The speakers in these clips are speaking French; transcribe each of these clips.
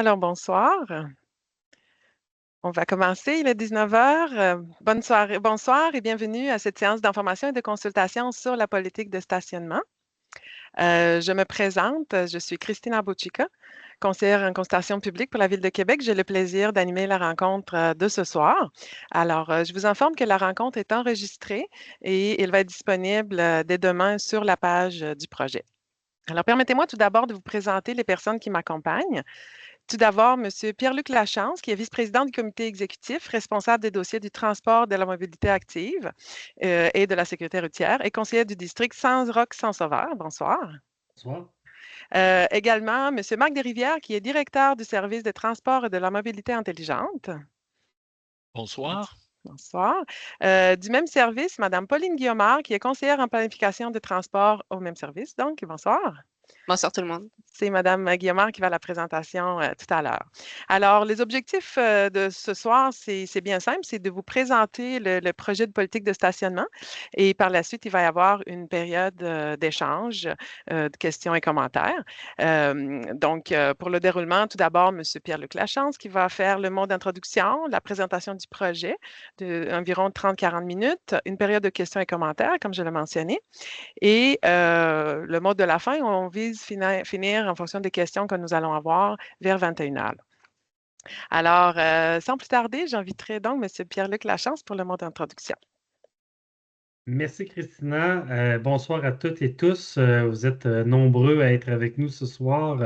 Alors, bonsoir. On va commencer, il est 19 heures. Bonne soirée, bonsoir et bienvenue à cette séance d'information et de consultation sur la politique de stationnement. Je me présente, je suis Christina Bouchica, conseillère en consultation publique pour la Ville de Québec. J'ai le plaisir d'animer la rencontre de ce soir. Alors, je vous informe que la rencontre est enregistrée et elle va être disponible dès demain sur la page du projet. Alors, permettez-moi tout d'abord de vous présenter les personnes qui m'accompagnent. Tout d'abord, M. Pierre-Luc Lachance, qui est vice-président du comité exécutif, responsable des dossiers du transport, de la mobilité active et de la sécurité routière, et conseiller du district Sans-Roch-Sans-Sauveur. Bonsoir. Bonsoir. Également, M. Marc Desrivières, qui est directeur du service de transport et de la mobilité intelligente. Bonsoir. Bonsoir. Du même service, Mme Pauline Guillaumard, qui est conseillère en planification de transport au même service. Donc, bonsoir. Bonsoir tout le monde. C'est Mme Guillaumard qui va à la présentation tout à l'heure. Alors, les objectifs de ce soir, c'est bien simple, c'est de vous présenter le projet de politique de stationnement et par la suite, il va y avoir une période d'échange, de questions et commentaires. Donc, pour le déroulement, tout d'abord, M. Pierre-Luc Lachance qui va faire le mot d'introduction, la présentation du projet d'environ 30-40 minutes, une période de questions et commentaires, comme je l'ai mentionné. Et le mot de la fin, on vise finir en fonction des questions que nous allons avoir vers 21 heures. Alors, sans plus tarder, j'inviterai donc M. Pierre-Luc Lachance pour le mot d'introduction. Merci, Christina. Bonsoir à toutes et tous. Vous êtes nombreux à être avec nous ce soir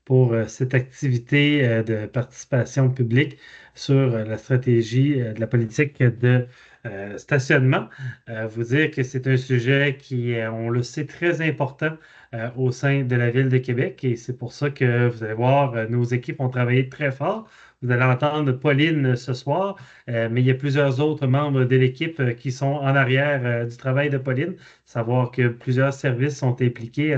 pour cette activité de participation publique sur la stratégie de la politique de stationnement. Vous dire que c'est un sujet qui est, on le sait, très important au sein de la Ville de Québec et c'est pour ça que vous allez voir, nos équipes ont travaillé très fort. Vous allez entendre Pauline ce soir, mais il y a plusieurs autres membres de l'équipe qui sont en arrière du travail de Pauline. Savoir que plusieurs services sont impliqués.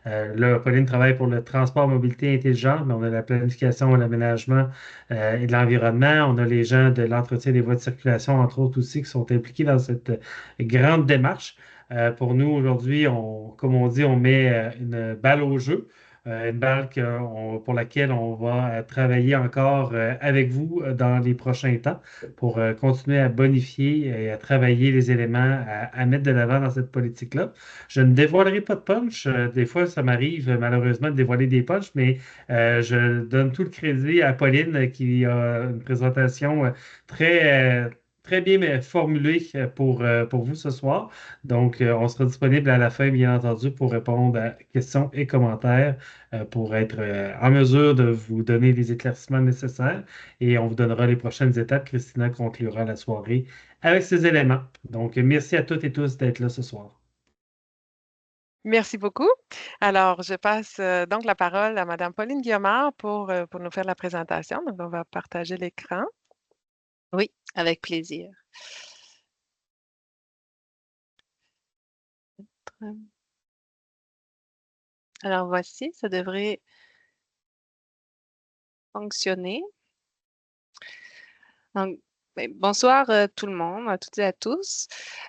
Là, Pauline travaille pour le transport mobilité intelligente, mais on a la planification, l'aménagement et de l'environnement. On a les gens de l'entretien des voies de circulation, entre autres aussi, qui sont impliqués dans cette grande démarche. Pour nous, aujourd'hui, comme on dit, on met une balle au jeu. Une balle pour laquelle on va travailler encore avec vous dans les prochains temps pour continuer à bonifier et à travailler les éléments à mettre de l'avant dans cette politique-là. Je ne dévoilerai pas de punch. Des fois, ça m'arrive malheureusement de dévoiler des punchs, mais je donne tout le crédit à Pauline qui a une présentation très bien formulée pour vous ce soir. Donc, on sera disponible à la fin, bien entendu, pour répondre à questions et commentaires pour être en mesure de vous donner les éclaircissements nécessaires et on vous donnera les prochaines étapes. Christina conclura la soirée avec ces éléments. Donc, merci à toutes et tous d'être là ce soir. Merci beaucoup. Alors, je passe donc la parole à Mme Pauline Guillaumard pour nous faire la présentation. Donc, on va partager l'écran. Oui, avec plaisir. Alors voici, ça devrait fonctionner. Donc, bonsoir tout le monde, à toutes et à tous.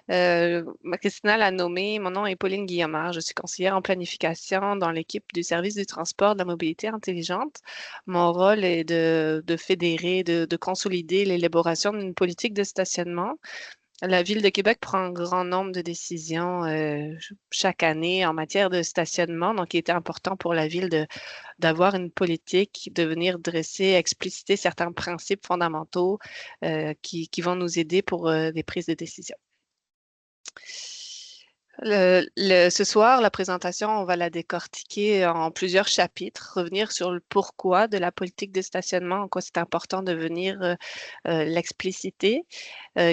Christina l'a nommé, mon nom est Pauline Guillaumard, je suis conseillère en planification dans l'équipe du service du transport de la mobilité intelligente. Mon rôle est de fédérer, de consolider l'élaboration d'une politique de stationnement. La Ville de Québec prend un grand nombre de décisions chaque année en matière de stationnement, donc il était important pour la Ville d'avoir une politique, de venir dresser, expliciter certains principes fondamentaux qui vont nous aider pour des prises de décision. Ce soir, la présentation, on va la décortiquer en plusieurs chapitres, revenir sur le pourquoi de la politique de stationnement, en quoi c'est important de venir l'expliciter,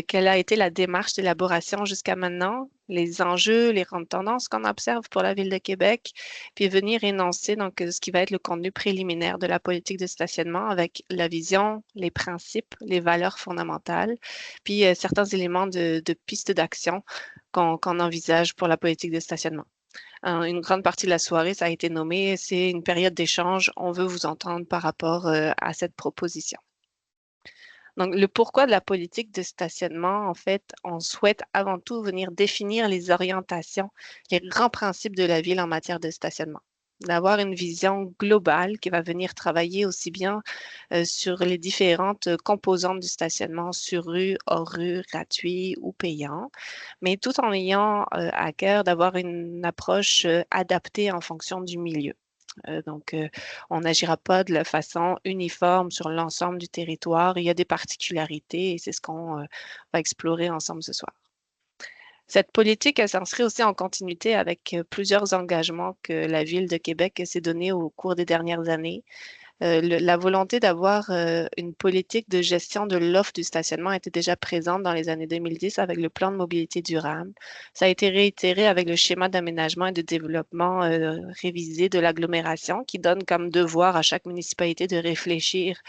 quelle a été la démarche d'élaboration jusqu'à maintenant, les enjeux, les grandes tendances qu'on observe pour la Ville de Québec, puis venir énoncer donc ce qui va être le contenu préliminaire de la politique de stationnement avec la vision, les principes, les valeurs fondamentales, puis certains éléments de pistes d'action qu'on envisage pour la politique de stationnement. Une grande partie de la soirée, ça a été nommé, c'est une période d'échange. On veut vous entendre par rapport à cette proposition. Donc, le pourquoi de la politique de stationnement, en fait, on souhaite avant tout venir définir les orientations, les grands principes de la ville en matière de stationnement. d'avoir une vision globale qui va venir travailler aussi bien sur les différentes composantes du stationnement sur rue, hors rue, gratuit ou payant, mais tout en ayant à cœur d'avoir une approche adaptée en fonction du milieu. Donc, on n'agira pas de la façon uniforme sur l'ensemble du territoire. Il y a des particularités et c'est ce qu'on va explorer ensemble ce soir. Cette politique, elle s'inscrit aussi en continuité avec plusieurs engagements que la Ville de Québec s'est donné au cours des dernières années. La volonté d'avoir une politique de gestion de l'offre du stationnement était déjà présente dans les années 2010 avec le plan de mobilité durable. Ça a été réitéré avec le schéma d'aménagement et de développement révisé de l'agglomération qui donne comme devoir à chaque municipalité de réfléchir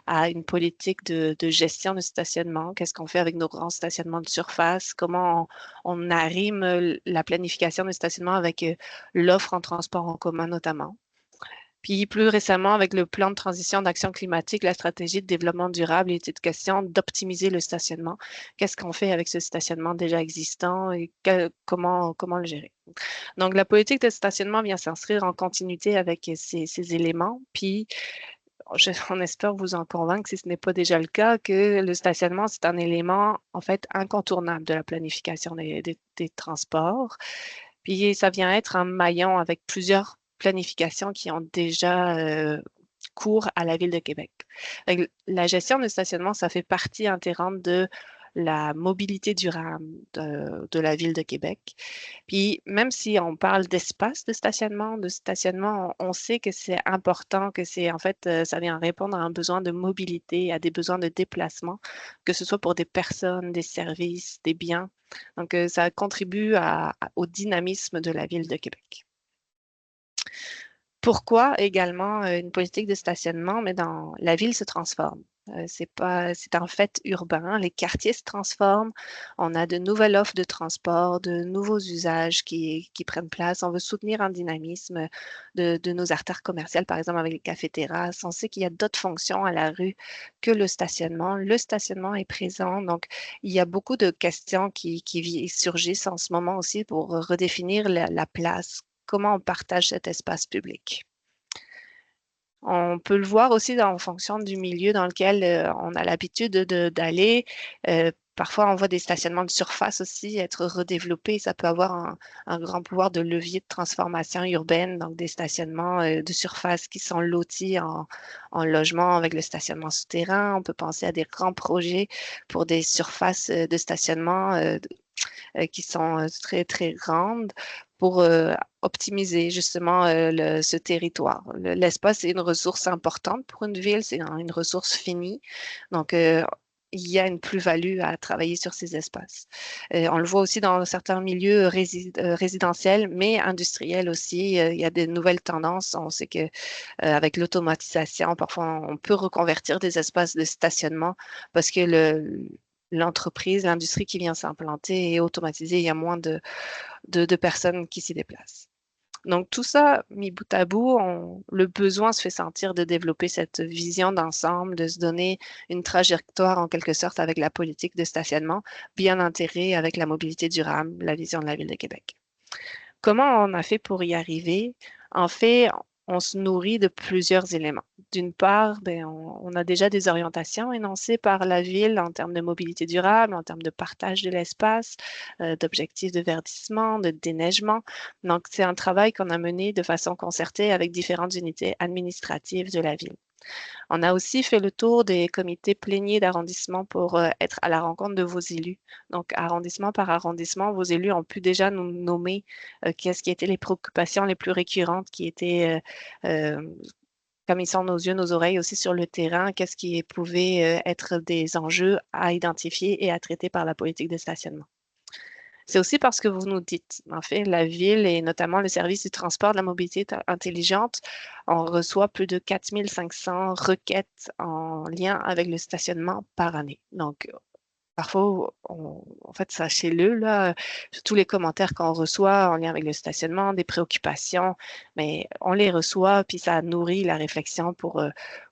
à une politique de gestion de stationnement. Qu'est-ce qu'on fait avec nos grands stationnements de surface? Comment on arrime la planification du stationnement avec l'offre en transport en commun notamment? Puis plus récemment, avec le plan de transition d'action climatique, la stratégie de développement durable, il était question d'optimiser le stationnement. Qu'est-ce qu'on fait avec ce stationnement déjà existant et comment le gérer? Donc, la politique de stationnement vient s'inscrire en continuité avec ces éléments. Puis, on espère vous en convaincre, si ce n'est pas déjà le cas, que le stationnement, c'est un élément, en fait, incontournable de la planification des transports. Puis, ça vient être un maillon avec plusieurs planifications qui ont déjà cours à la Ville de Québec. La gestion du stationnement, ça fait partie intégrante de la mobilité durable de la Ville de Québec. Puis même si on parle d'espace de stationnement, on sait que c'est important, que c'est en fait, ça vient répondre à un besoin de mobilité, à des besoins de déplacement, que ce soit pour des personnes, des services, des biens. Donc, ça contribue au dynamisme de la Ville de Québec. Pourquoi également une politique de stationnement, mais dans la ville se transforme. C'est un fait urbain. Les quartiers se transforment. On a de nouvelles offres de transport, de nouveaux usages qui prennent place. On veut soutenir un dynamisme de nos artères commerciales, par exemple avec les cafés-terrasses. On sait qu'il y a d'autres fonctions à la rue que le stationnement. Le stationnement est présent. Donc, il y a beaucoup de questions qui surgissent en ce moment aussi pour redéfinir la place. Comment on partage cet espace public. On peut le voir aussi en fonction du milieu dans lequel on a l'habitude d'aller. Parfois, on voit des stationnements de surface aussi être redéveloppés. Ça peut avoir un grand pouvoir de levier de transformation urbaine, donc des stationnements de surface qui sont lotis en logement avec le stationnement souterrain. On peut penser à des grands projets pour des surfaces de stationnement qui sont très, très grandes pour optimiser justement ce territoire. L'espace est une ressource importante pour une ville, c'est une ressource finie. Donc, il y a une plus-value à travailler sur ces espaces. On le voit aussi dans certains milieux résidentiels, mais industriels aussi. Il y a des nouvelles tendances. On sait que avec l'automatisation, parfois, on peut reconvertir des espaces de stationnement parce que l'entreprise, l'industrie qui vient s'implanter est automatisée. Il y a moins de personnes qui s'y déplacent. Donc, tout ça, mis bout à bout, le besoin se fait sentir de développer cette vision d'ensemble, de se donner une trajectoire en quelque sorte avec la politique de stationnement, bien intégrée avec la mobilité durable, la vision de la Ville de Québec. Comment on a fait pour y arriver? En fait, on se nourrit de plusieurs éléments. D'une part, on a déjà des orientations énoncées par la Ville en termes de mobilité durable, en termes de partage de l'espace, d'objectifs de verdissement, de déneigement. Donc, c'est un travail qu'on a mené de façon concertée avec différentes unités administratives de la Ville. On a aussi fait le tour des comités pléniers d'arrondissement pour être à la rencontre de vos élus. Donc, arrondissement par arrondissement, vos élus ont pu déjà nous nommer qu'est-ce qui étaient les préoccupations les plus récurrentes qui étaient comme ils sont nos yeux, nos oreilles aussi sur le terrain, qu'est-ce qui pouvait être des enjeux à identifier et à traiter par la politique de stationnement. C'est aussi parce que vous nous dites. En fait, la Ville et notamment le service du transport de la mobilité intelligente, on reçoit plus de 4500 requêtes en lien avec le stationnement par année. Donc, parfois, en fait, sachez-le, là, tous les commentaires qu'on reçoit en lien avec le stationnement, des préoccupations, mais on les reçoit, puis ça nourrit la réflexion pour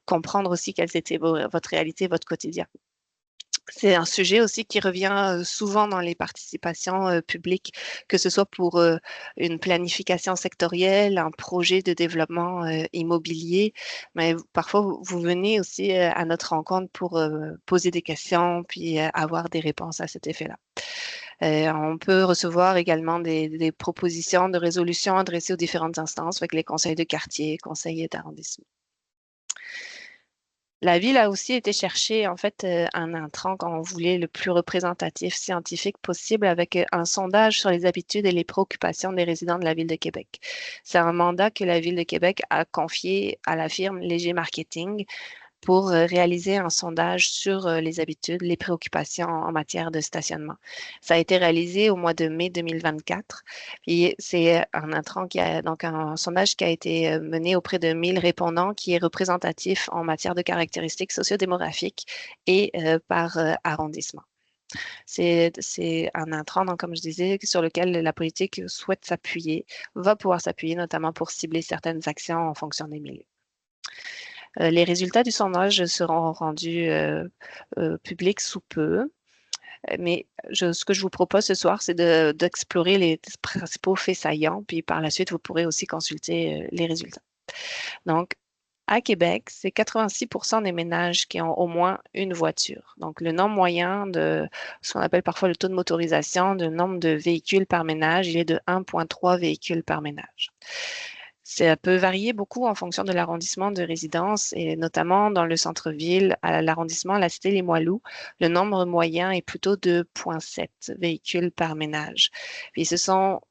comprendre aussi quelles étaient votre réalité, votre quotidien. C'est un sujet aussi qui revient souvent dans les participations publiques, que ce soit pour une planification sectorielle, un projet de développement immobilier. Mais parfois, vous venez aussi à notre rencontre pour poser des questions puis avoir des réponses à cet effet-là. On peut recevoir également des propositions de résolution adressées aux différentes instances, avec les conseils de quartier, conseils d'arrondissement. La ville a aussi été chercher en fait un intrant qu'on voulait le plus représentatif scientifique possible avec un sondage sur les habitudes et les préoccupations des résidents de la ville de Québec. C'est un mandat que la ville de Québec a confié à la firme Léger Marketing pour réaliser un sondage sur les habitudes, les préoccupations en matière de stationnement. Ça a été réalisé au mois de mai 2024. Puis c'est un intrant donc un sondage qui a été mené auprès de 1000 répondants qui est représentatif en matière de caractéristiques sociodémographiques et par arrondissement. C'est un intrant, donc, comme je disais, sur lequel la politique souhaite s'appuyer, va pouvoir s'appuyer notamment pour cibler certaines actions en fonction des milieux. Les résultats du sondage seront rendus publics sous peu. Mais ce que je vous propose ce soir, c'est d'explorer les principaux faits saillants, puis par la suite, vous pourrez aussi consulter les résultats. Donc, à Québec, c'est 86% des ménages qui ont au moins une voiture. Donc, le nombre moyen de ce qu'on appelle parfois le taux de motorisation, le nombre de véhicules par ménage, il est de 1,3 véhicules par ménage. Ça peut varier beaucoup en fonction de l'arrondissement de résidence et notamment dans le centre-ville, à l'arrondissement La Cité-Limoilou, le nombre moyen est plutôt de 0,7 véhicules par ménage. Puis ce sont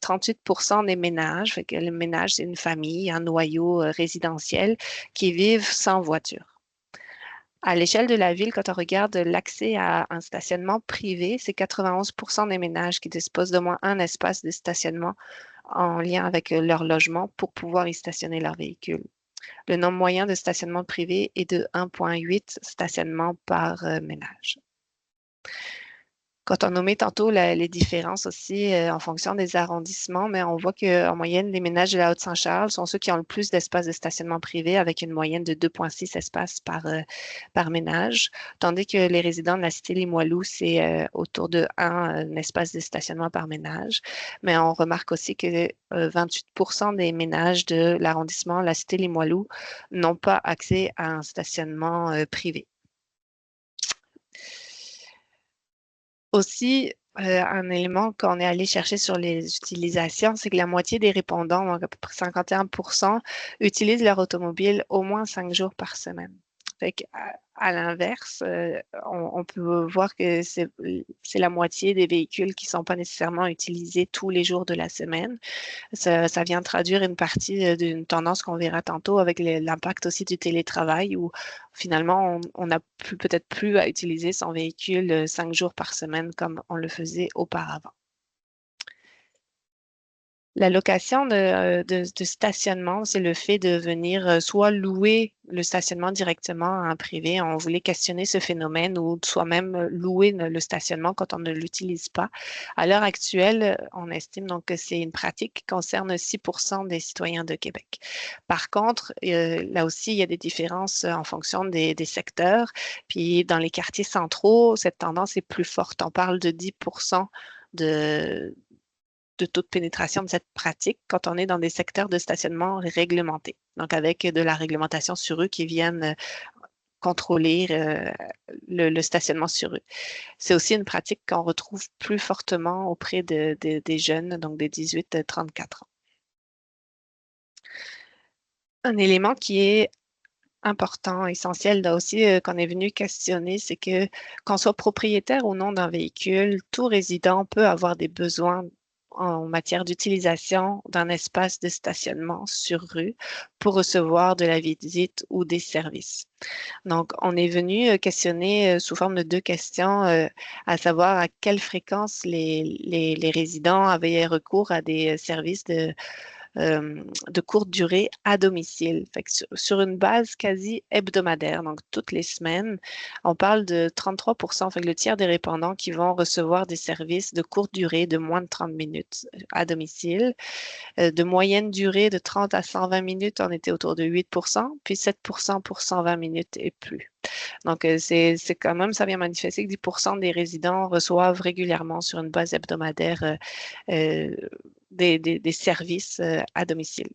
38% des ménages, fait que le ménage, c'est une famille, un noyau résidentiel qui vivent sans voiture. À l'échelle de la ville, quand on regarde l'accès à un stationnement privé, c'est 91% des ménages qui disposent d'au moins un espace de stationnement en lien avec leur logement pour pouvoir y stationner leur véhicule. Le nombre moyen de stationnement privé est de 1,8 stationnements par ménage. Quand on nommait tantôt les différences aussi en fonction des arrondissements, mais on voit qu'en moyenne, les ménages de la Haute-Saint-Charles sont ceux qui ont le plus d'espaces de stationnement privé avec une moyenne de 2,6 espaces par ménage, tandis que les résidents de la Cité-Limoilou, c'est autour de 1 espace de stationnement par ménage. Mais on remarque aussi que 28% des ménages de l'arrondissement, la Cité-Limoilou, n'ont pas accès à un stationnement privé. Aussi, un élément qu'on est allé chercher sur les utilisations, c'est que la moitié des répondants, donc à peu près 51%, utilisent leur automobile au moins 5 jours par semaine. Fait à l'inverse, on peut voir que c'est la moitié des véhicules qui ne sont pas nécessairement utilisés tous les jours de la semaine. Ça vient traduire une partie d'une tendance qu'on verra tantôt avec l'impact aussi du télétravail où finalement on n'a peut-être plus à utiliser son véhicule 5 jours par semaine comme on le faisait auparavant. La location de stationnement, c'est le fait de venir soit louer le stationnement directement à un privé. On voulait questionner ce phénomène ou soit même louer le stationnement quand on ne l'utilise pas. À l'heure actuelle, on estime donc que c'est une pratique qui concerne 6% des citoyens de Québec. Par contre, là aussi, il y a des différences en fonction des secteurs. Puis dans les quartiers centraux, cette tendance est plus forte. On parle de 10% de taux de pénétration de cette pratique quand on est dans des secteurs de stationnement réglementés, donc avec de la réglementation sur eux qui viennent contrôler le stationnement sur eux. C'est aussi une pratique qu'on retrouve plus fortement auprès des jeunes, donc des 18-34 ans. Un élément qui est important, essentiel, là aussi, qu'on est venu questionner, c'est que qu'on soit propriétaire ou non d'un véhicule, tout résident peut avoir des besoins en matière d'utilisation d'un espace de stationnement sur rue pour recevoir de la visite ou des services. Donc, on est venu questionner sous forme de 2 questions, à savoir à quelle fréquence les résidents avaient recours à des services de courte durée à domicile. Fait que sur une base quasi hebdomadaire, donc toutes les semaines, on parle de 33%, fait que le tiers des répondants qui vont recevoir des services de courte durée de moins de 30 minutes à domicile. De moyenne durée de 30 à 120 minutes, on était autour de 8%, puis 7% pour 120 minutes et plus. Donc, c'est quand même, ça vient manifester que 10% des résidents reçoivent régulièrement sur une base hebdomadaire des services à domicile.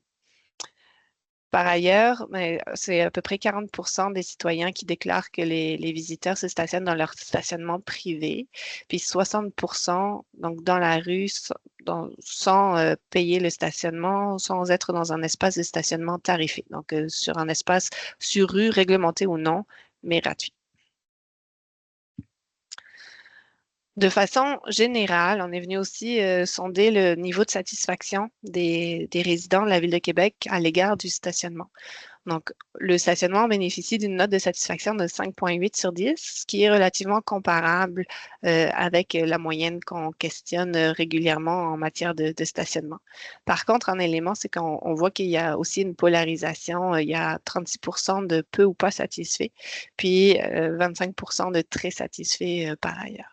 Par ailleurs, c'est à peu près 40% des citoyens qui déclarent que les visiteurs se stationnent dans leur stationnement privé, puis 60% donc dans la rue sans payer le stationnement, sans être dans un espace de stationnement tarifé, donc sur un espace sur rue, réglementé ou non, mais gratuit. De façon générale, on est venu aussi sonder le niveau de satisfaction des résidents de la Ville de Québec à l'égard du stationnement. Donc, le stationnement bénéficie d'une note de satisfaction de 5,8 sur 10, ce qui est relativement comparable avec la moyenne qu'on questionne régulièrement en matière de stationnement. Par contre, un élément, c'est qu'on voit qu'il y a aussi une polarisation. Il y a 36% de peu ou pas satisfaits, puis 25% de très satisfaits par ailleurs.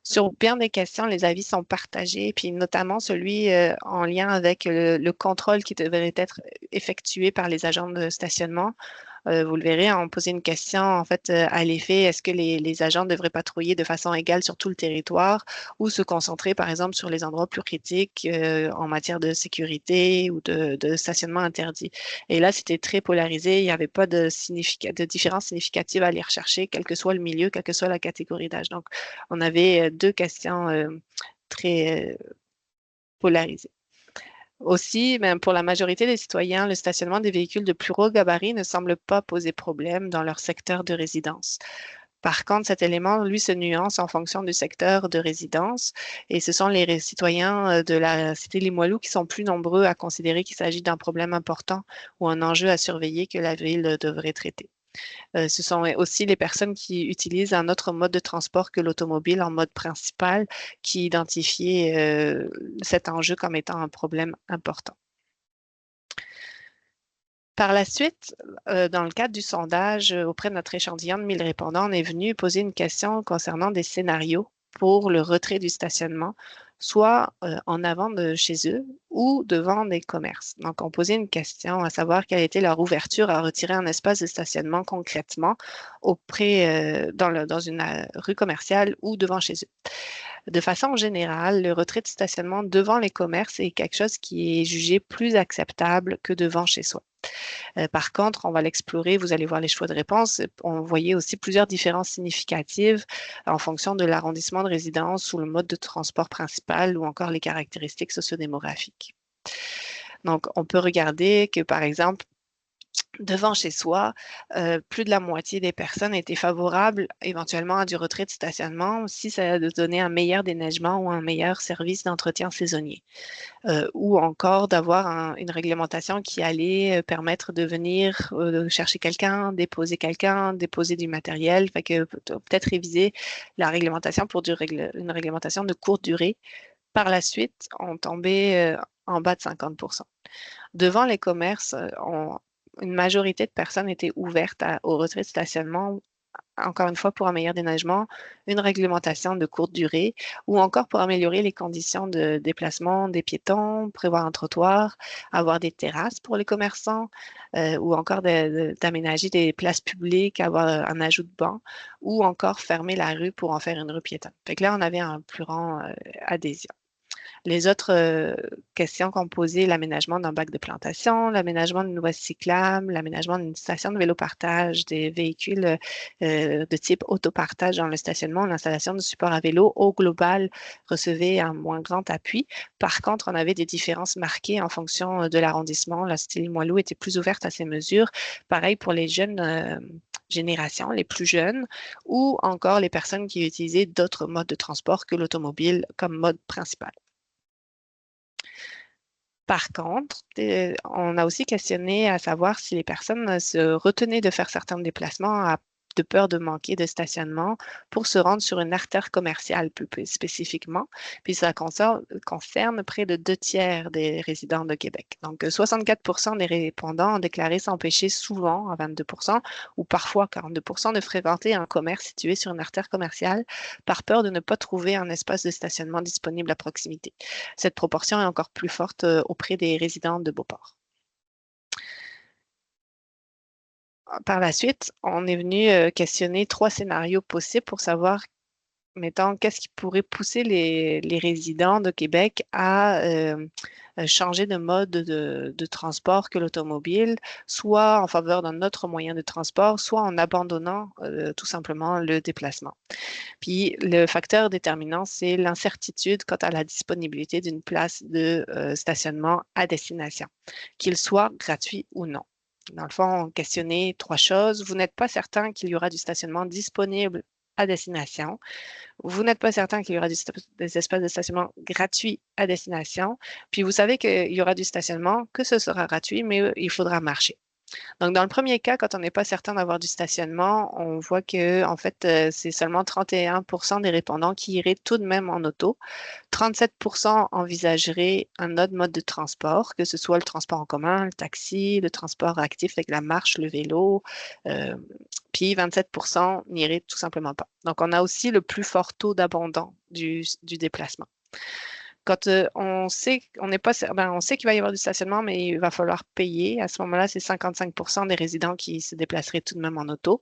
Sur bien des questions, les avis sont partagés, puis notamment celui en lien avec le contrôle qui devrait être effectué par les agents de stationnement. Vous le verrez, on posait une question en fait à l'effet, est-ce que les agents devraient patrouiller de façon égale sur tout le territoire ou se concentrer par exemple sur les endroits plus critiques en matière de sécurité ou de stationnement interdit. Et là, c'était très polarisé, il n'y avait pas de différence significative à aller rechercher, quel que soit le milieu, quelle que soit la catégorie d'âge. Donc, on avait deux questions très polarisées. Aussi, pour la majorité des citoyens, le stationnement des véhicules de plus gros gabarit ne semble pas poser problème dans leur secteur de résidence. Par contre, cet élément, lui, se nuance en fonction du secteur de résidence et ce sont les citoyens de la cité Limoilou qui sont plus nombreux à considérer qu'il s'agit d'un problème important ou un enjeu à surveiller que la ville devrait traiter. Ce sont aussi les personnes qui utilisent un autre mode de transport que l'automobile en mode principal qui identifient cet enjeu comme étant un problème important. Par la suite, dans le cadre du sondage auprès de notre échantillon de 1000 répondants, on est venu poser une question concernant des scénarios pour le retrait du stationnement, soit en avant de chez eux ou devant des commerces. Donc, on posait une question à savoir quelle était leur ouverture à retirer un espace de stationnement concrètement dans une rue commerciale ou devant chez eux. De façon générale, le retrait de stationnement devant les commerces est quelque chose qui est jugé plus acceptable que devant chez soi. Par contre, on va l'explorer, vous allez voir les choix de réponse. On voyait aussi plusieurs différences significatives en fonction de l'arrondissement de résidence ou le mode de transport principal ou encore les caractéristiques sociodémographiques. Donc, on peut regarder que, par exemple, devant chez soi, plus de la moitié des personnes étaient favorables éventuellement à du retrait de stationnement si ça donnait un meilleur déneigement ou un meilleur service d'entretien saisonnier. Ou encore d'avoir une réglementation qui allait permettre de venir chercher quelqu'un, déposer du matériel. Fait que peut-être réviser la réglementation pour une réglementation de courte durée. Par la suite, on tombait en bas de 50%. Devant les commerces, une majorité de personnes étaient ouvertes au retrait de stationnement, encore une fois pour un meilleur déneigement, une réglementation de courte durée ou encore pour améliorer les conditions de déplacement des piétons, prévoir un trottoir, avoir des terrasses pour les commerçants ou encore d'aménager des places publiques, avoir un ajout de bancs ou encore fermer la rue pour en faire une rue piétonne. Fait que là, on avait un plus grand adhésion. Les autres questions qu'on posait, l'aménagement d'un bac de plantation, l'aménagement d'une voie cyclable, l'aménagement d'une station de vélo-partage, des véhicules de type autopartage dans le stationnement, l'installation de support à vélo, au global, recevait un moins grand appui. Par contre, on avait des différences marquées en fonction de l'arrondissement. La cité Limoilou était plus ouverte à ces mesures. Pareil pour les jeunes générations, les plus jeunes, ou encore les personnes qui utilisaient d'autres modes de transport que l'automobile comme mode principal. Par contre, on a aussi questionné à savoir si les personnes se retenaient de faire certains déplacements de peur de manquer de stationnement pour se rendre sur une artère commerciale plus spécifiquement. Puis ça concerne près de 2/3 des résidents de Québec. Donc, 64% des répondants ont déclaré s'empêcher souvent, à 22%, ou parfois 42%, de fréquenter un commerce situé sur une artère commerciale par peur de ne pas trouver un espace de stationnement disponible à proximité. Cette proportion est encore plus forte auprès des résidents de Beauport. par la suite, on est venu questionner 3 scénarios possibles pour savoir, mettons, qu'est-ce qui pourrait pousser les résidents de Québec à changer de mode de transport que l'automobile, soit en faveur d'un autre moyen de transport, soit en abandonnant tout simplement le déplacement. Puis le facteur déterminant, c'est l'incertitude quant à la disponibilité d'une place de stationnement à destination, qu'il soit gratuit ou non. Dans le fond, questionner 3 choses. Vous n'êtes pas certain qu'il y aura du stationnement disponible à destination. Vous n'êtes pas certain qu'il y aura des espaces de stationnement gratuits à destination. Puis vous savez qu'il y aura du stationnement, que ce sera gratuit, mais il faudra marcher. Donc, dans le premier cas, quand on n'est pas certain d'avoir du stationnement, on voit que, en fait, c'est seulement 31% des répondants qui iraient tout de même en auto. 37% envisageraient un autre mode de transport, que ce soit le transport en commun, le taxi, le transport actif avec la marche, le vélo. Puis 27% n'iraient tout simplement pas. Donc, on a aussi le plus fort taux d'abandon du déplacement. Quand on sait on sait qu'il va y avoir du stationnement, mais il va falloir payer. À ce moment-là, c'est 55% des résidents qui se déplaceraient tout de même en auto.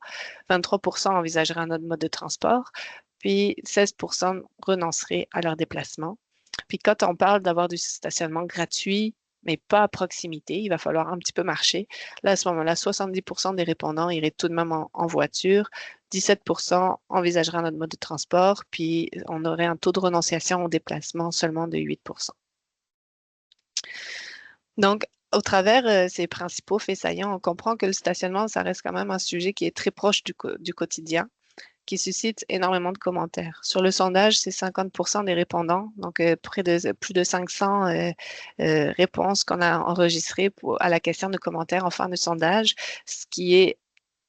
23% envisageraient un autre mode de transport. Puis 16% renonceraient à leur déplacement. Puis quand on parle d'avoir du stationnement gratuit, mais pas à proximité, il va falloir un petit peu marcher. Là, à ce moment-là, 70% des répondants iraient tout de même en voiture. 17% envisageraient un autre mode de transport, puis on aurait un taux de renonciation au déplacement seulement de 8%. Donc, au travers ces principaux faits saillants, on comprend que le stationnement, ça reste quand même un sujet qui est très proche du quotidien, qui suscite énormément de commentaires. Sur le sondage, c'est 50% des répondants, donc plus de 500 réponses qu'on a enregistrées à la question de commentaires en fin de sondage, ce qui est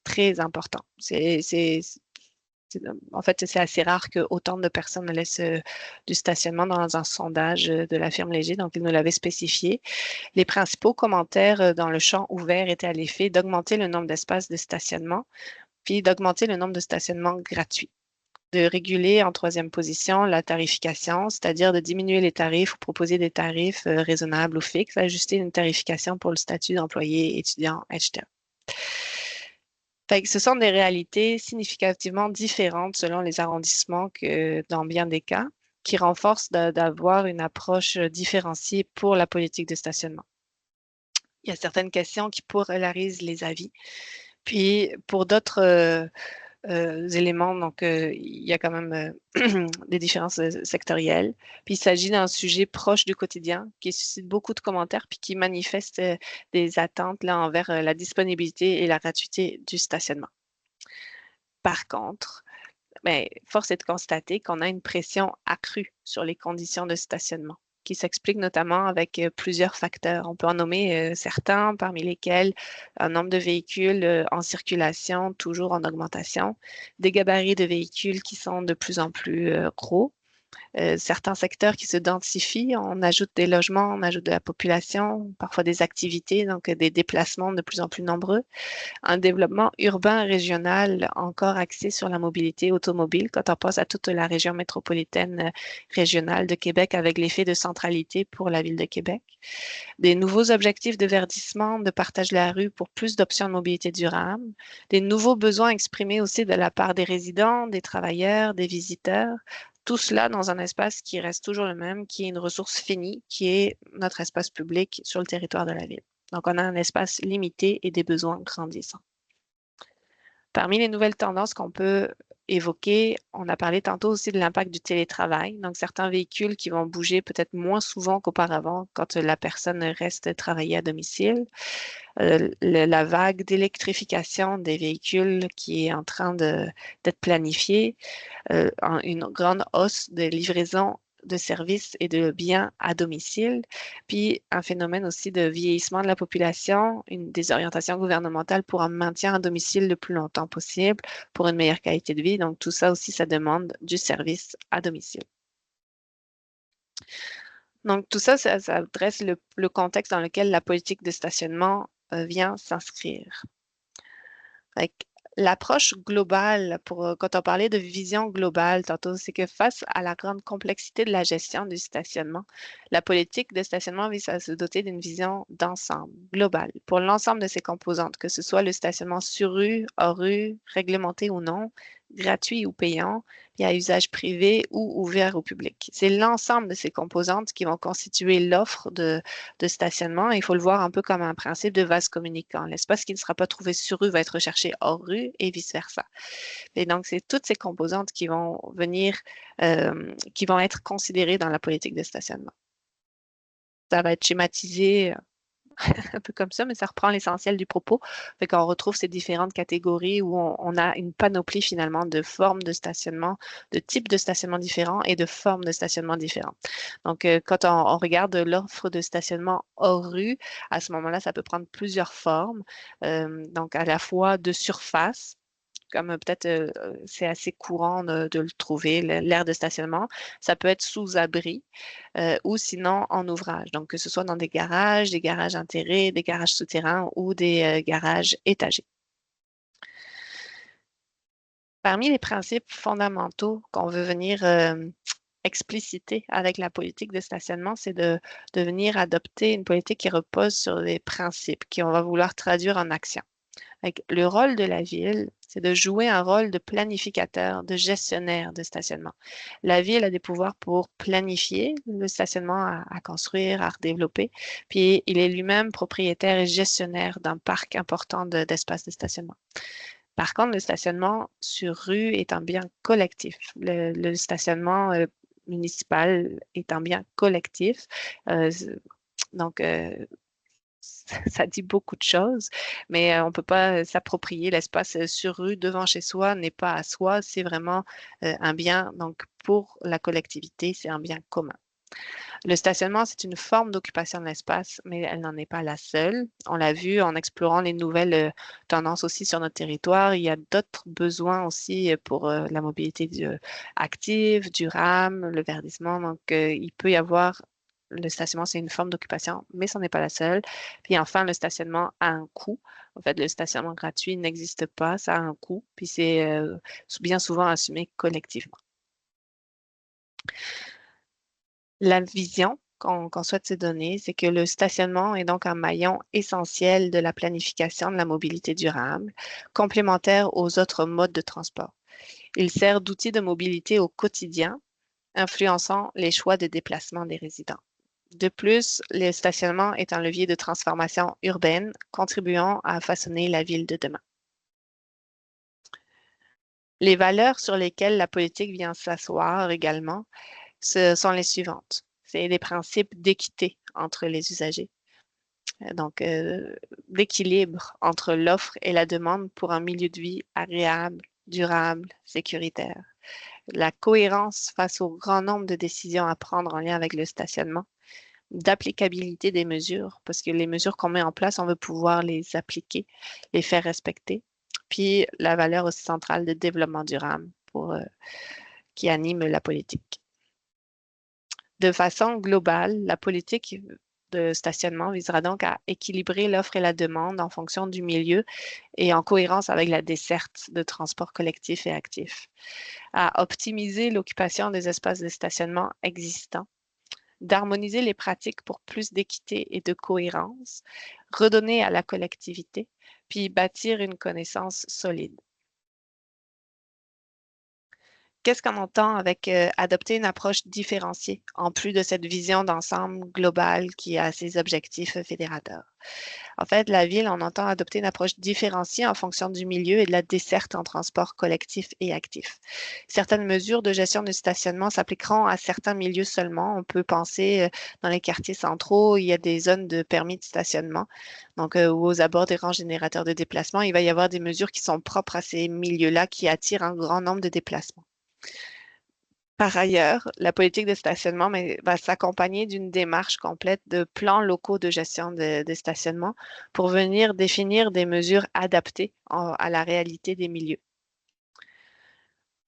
très important. En fait, c'est assez rare que autant de personnes laissent du stationnement dans un sondage de la firme Léger, donc ils nous l'avaient spécifié. Les principaux commentaires dans le champ ouvert étaient à l'effet d'augmenter le nombre d'espaces de stationnement, puis d'augmenter le nombre de stationnements gratuits. De réguler en troisième position la tarification, c'est-à-dire de diminuer les tarifs ou proposer des tarifs raisonnables ou fixes, ajuster une tarification pour le statut d'employé, étudiant, etc. Fait que ce sont des réalités significativement différentes selon les arrondissements que dans bien des cas, qui renforcent d'avoir une approche différenciée pour la politique de stationnement. Il y a certaines questions qui polarisent les avis. Puis pour d'autres éléments, donc il y a quand même des différences sectorielles. Puis il s'agit d'un sujet proche du quotidien qui suscite beaucoup de commentaires puis qui manifeste des attentes là, envers la disponibilité et la gratuité du stationnement. Par contre, force est de constater qu'on a une pression accrue sur les conditions de stationnement, qui s'explique notamment avec plusieurs facteurs. On peut en nommer certains, parmi lesquels un nombre de véhicules en circulation toujours en augmentation, des gabarits de véhicules qui sont de plus en plus gros, certains secteurs qui se densifient, on ajoute des logements, on ajoute de la population, parfois des activités, donc des déplacements de plus en plus nombreux, un développement urbain régional encore axé sur la mobilité automobile quand on passe à toute la région métropolitaine régionale de Québec avec l'effet de centralité pour la ville de Québec, des nouveaux objectifs de verdissement, de partage de la rue pour plus d'options de mobilité durable, des nouveaux besoins exprimés aussi de la part des résidents, des travailleurs, des visiteurs, tout cela dans un espace qui reste toujours le même, qui est une ressource finie, qui est notre espace public sur le territoire de la ville. Donc, on a un espace limité et des besoins grandissants. Parmi les nouvelles tendances qu'on peut évoquer, on a parlé tantôt aussi de l'impact du télétravail. Donc, certains véhicules qui vont bouger peut-être moins souvent qu'auparavant quand la personne reste travailler à domicile. La vague d'électrification des véhicules qui est en train d'être planifiée, une grande hausse de livraison de services et de biens à domicile, puis un phénomène aussi de vieillissement de la population, des orientations gouvernementales pour un maintien à domicile le plus longtemps possible, pour une meilleure qualité de vie. Donc, tout ça aussi, ça demande du service à domicile. Donc, tout ça, ça dresse le contexte dans lequel la politique de stationnement vient s'inscrire. L'approche globale, quand on parlait de vision globale tantôt, c'est que face à la grande complexité de la gestion du stationnement, la politique de stationnement vise à se doter d'une vision d'ensemble, globale, pour l'ensemble de ses composantes, que ce soit le stationnement sur rue, hors rue, réglementé ou non, gratuit ou payant, et à usage privé ou ouvert au public. C'est l'ensemble de ces composantes qui vont constituer l'offre de stationnement. Il faut le voir un peu comme un principe de vase communicant. L'espace qui ne sera pas trouvé sur rue va être recherché hors rue et vice-versa. Et donc, c'est toutes ces composantes qui vont venir, qui vont être considérées dans la politique de stationnement. Ça va être schématisé un peu comme ça, mais ça reprend l'essentiel du propos. Fait qu'on retrouve ces différentes catégories où on a une panoplie finalement de formes de stationnement, de types de stationnement différents et de formes de stationnement différentes. Donc, quand on regarde l'offre de stationnement hors rue, à ce moment-là, ça peut prendre plusieurs formes. Donc, à la fois de surface, comme peut-être c'est assez courant de le trouver, l'aire de stationnement. Ça peut être sous abri ou sinon en ouvrage. Donc, que ce soit dans des garages enterrés, des garages souterrains ou des garages étagés. Parmi les principes fondamentaux qu'on veut venir expliciter avec la politique de stationnement, c'est de venir adopter une politique qui repose sur des principes qu'on va vouloir traduire en action. Le rôle de la ville, c'est de jouer un rôle de planificateur, de gestionnaire de stationnement. La ville a des pouvoirs pour planifier le stationnement à construire, à redévelopper, puis il est lui-même propriétaire et gestionnaire d'un parc important d'espaces de stationnement. Par contre, le stationnement sur rue est un bien collectif. Le stationnement municipal est un bien collectif. Donc, ça dit beaucoup de choses, mais on ne peut pas s'approprier l'espace sur rue devant chez soi, n'est pas à soi, c'est vraiment un bien, donc pour la collectivité, c'est un bien commun. Le stationnement, c'est une forme d'occupation de l'espace, mais elle n'en est pas la seule. On l'a vu en explorant les nouvelles tendances aussi sur notre territoire. Il y a d'autres besoins aussi pour la mobilité active, durable, le verdissement. Donc, il peut y avoir le stationnement, c'est une forme d'occupation, mais ce n'est pas la seule. Puis enfin, le stationnement a un coût. En fait, le stationnement gratuit n'existe pas, ça a un coût, puis c'est bien souvent assumé collectivement. La vision qu'on souhaite se donner, c'est que le stationnement est donc un maillon essentiel de la planification de la mobilité durable, complémentaire aux autres modes de transport. Il sert d'outil de mobilité au quotidien, influençant les choix de déplacement des résidents. De plus, le stationnement est un levier de transformation urbaine, contribuant à façonner la ville de demain. Les valeurs sur lesquelles la politique vient s'asseoir également, ce sont les suivantes. C'est des principes d'équité entre les usagers. Donc, d'équilibre entre l'offre et la demande pour un milieu de vie agréable, durable, sécuritaire. La cohérence face au grand nombre de décisions à prendre en lien avec le stationnement. D'applicabilité des mesures, parce que les mesures qu'on met en place, on veut pouvoir les appliquer, les faire respecter. Puis, la valeur aussi centrale de développement durable qui anime la politique. De façon globale, la politique de stationnement visera donc à équilibrer l'offre et la demande en fonction du milieu et en cohérence avec la desserte de transport collectif et actif, à optimiser l'occupation des espaces de stationnement existants, d'harmoniser les pratiques pour plus d'équité et de cohérence, redonner à la collectivité, puis bâtir une connaissance solide. Qu'est-ce qu'on entend avec adopter une approche différenciée, en plus de cette vision d'ensemble globale qui a ses objectifs fédérateurs? En fait, la ville, on entend adopter une approche différenciée en fonction du milieu et de la desserte en transport collectif et actif. Certaines mesures de gestion du stationnement s'appliqueront à certains milieux seulement. On peut penser dans les quartiers centraux, il y a des zones de permis de stationnement, donc ou aux abords des grands générateurs de déplacement. Il va y avoir des mesures qui sont propres à ces milieux-là qui attirent un grand nombre de déplacements. Par ailleurs, la politique de stationnement va s'accompagner d'une démarche complète de plans locaux de gestion de stationnement pour venir définir des mesures adaptées à la réalité des milieux.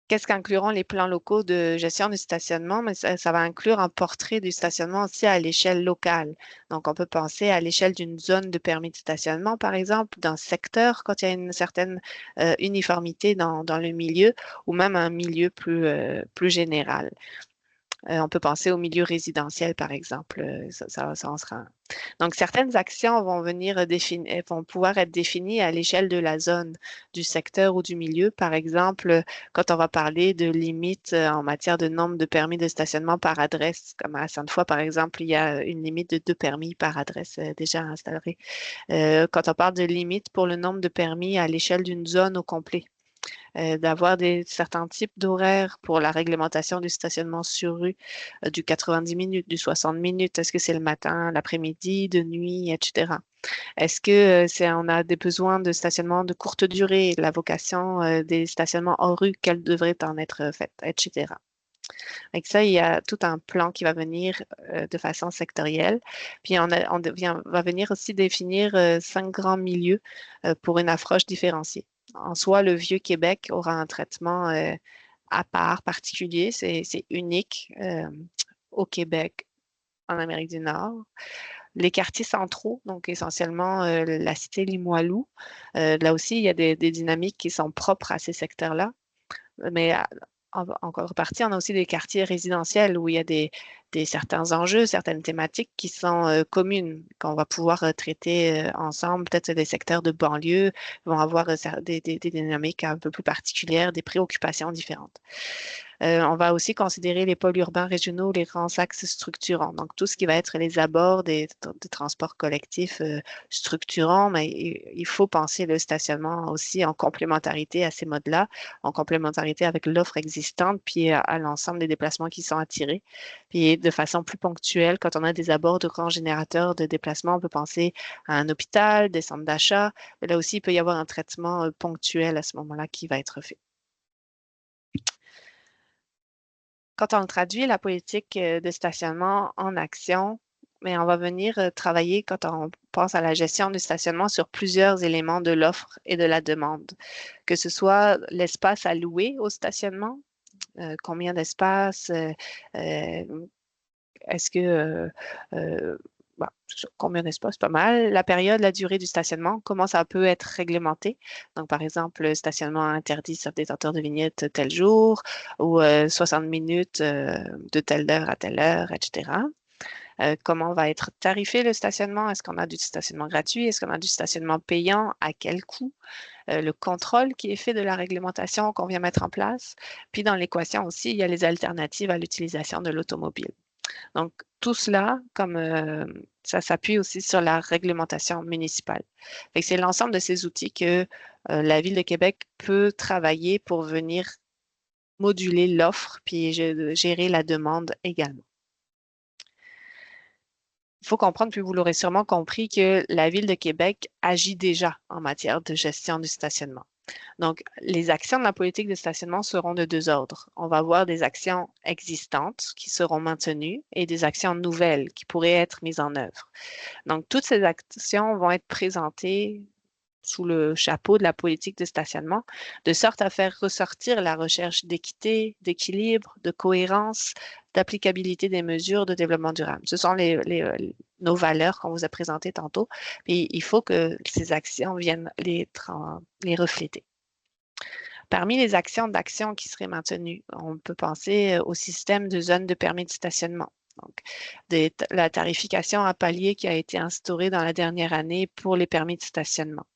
Qu'est-ce qu'incluront les plans locaux de gestion du stationnement? Mais ça va inclure un portrait du stationnement aussi à l'échelle locale. Donc, on peut penser à l'échelle d'une zone de permis de stationnement, par exemple, d'un secteur, quand il y a une certaine uniformité dans le milieu, ou même un milieu plus général. On peut penser au milieu résidentiel, par exemple. Ça en sera un. Donc, certaines actions vont pouvoir être définies à l'échelle de la zone, du secteur ou du milieu. Par exemple, quand on va parler de limites en matière de nombre de permis de stationnement par adresse, comme à Sainte-Foy, par exemple, il y a une limite de 2 permis par adresse déjà installée. Quand on parle de limite pour le nombre de permis à l'échelle d'une zone au complet. D'avoir certains types d'horaires pour la réglementation du stationnement sur rue, du 90 minutes, du 60 minutes. Est-ce que c'est le matin, l'après-midi, de nuit, etc. Est-ce que on a des besoins de stationnement de courte durée, la vocation des stationnements hors rue, quelles devraient en être faites, etc. Avec ça, il y a tout un plan qui va venir de façon sectorielle. Puis va venir aussi définir 5 grands milieux pour une approche différenciée. En soi, le Vieux-Québec aura un traitement à part, particulier, c'est unique au Québec, en Amérique du Nord. Les quartiers centraux, donc essentiellement la cité Limoilou, là aussi, il y a des dynamiques qui sont propres à ces secteurs-là. Mais en contrepartie, on a aussi des quartiers résidentiels où il y a certains enjeux, certaines thématiques qui sont communes, qu'on va pouvoir traiter ensemble. Peut-être des secteurs de banlieue vont avoir des dynamiques un peu plus particulières, des préoccupations différentes. On va aussi considérer les pôles urbains régionaux, les grands axes structurants. Donc, tout ce qui va être les abords des transports collectifs structurants, mais il faut penser le stationnement aussi en complémentarité à ces modes-là, en complémentarité avec l'offre existante, puis à l'ensemble des déplacements qui sont attirés. Puis, de façon plus ponctuelle, quand on a des abords de grands générateurs de déplacement, on peut penser à un hôpital, des centres d'achat. Là aussi, il peut y avoir un traitement ponctuel à ce moment-là qui va être fait. Quand on traduit la politique de stationnement en action, mais on va venir travailler quand on pense à la gestion du stationnement sur plusieurs éléments de l'offre et de la demande, que ce soit l'espace à louer au stationnement, combien d'espace, est-ce que bon, combien d'espace, pas mal. La période, la durée du stationnement, comment ça peut être réglementé. Donc, par exemple, le stationnement interdit sur détenteur de vignettes tel jour ou 60 minutes de telle heure à telle heure, etc. Comment va être tarifé le stationnement? Est-ce qu'on a du stationnement gratuit? Est-ce qu'on a du stationnement payant? À quel coût? Le contrôle qui est fait de la réglementation qu'on vient mettre en place. Puis dans l'équation aussi, il y a les alternatives à l'utilisation de l'automobile. Donc, tout cela, comme ça s'appuie aussi sur la réglementation municipale. C'est l'ensemble de ces outils que la Ville de Québec peut travailler pour venir moduler l'offre puis gérer la demande également. Il faut comprendre, puis vous l'aurez sûrement compris, que la Ville de Québec agit déjà en matière de gestion du stationnement. Donc, les actions de la politique de stationnement seront de 2 ordres. On va avoir des actions existantes qui seront maintenues et des actions nouvelles qui pourraient être mises en œuvre. Donc, toutes ces actions vont être présentées sous le chapeau de la politique de stationnement, de sorte à faire ressortir la recherche d'équité, d'équilibre, de cohérence, d'applicabilité des mesures de développement durable. Ce sont nos valeurs qu'on vous a présentées tantôt, et il faut que ces actions viennent les refléter. Parmi les actions d'action qui seraient maintenues, on peut penser au système de zones de permis de stationnement. Donc, la tarification à palier qui a été instaurée dans la dernière année pour les permis de stationnement.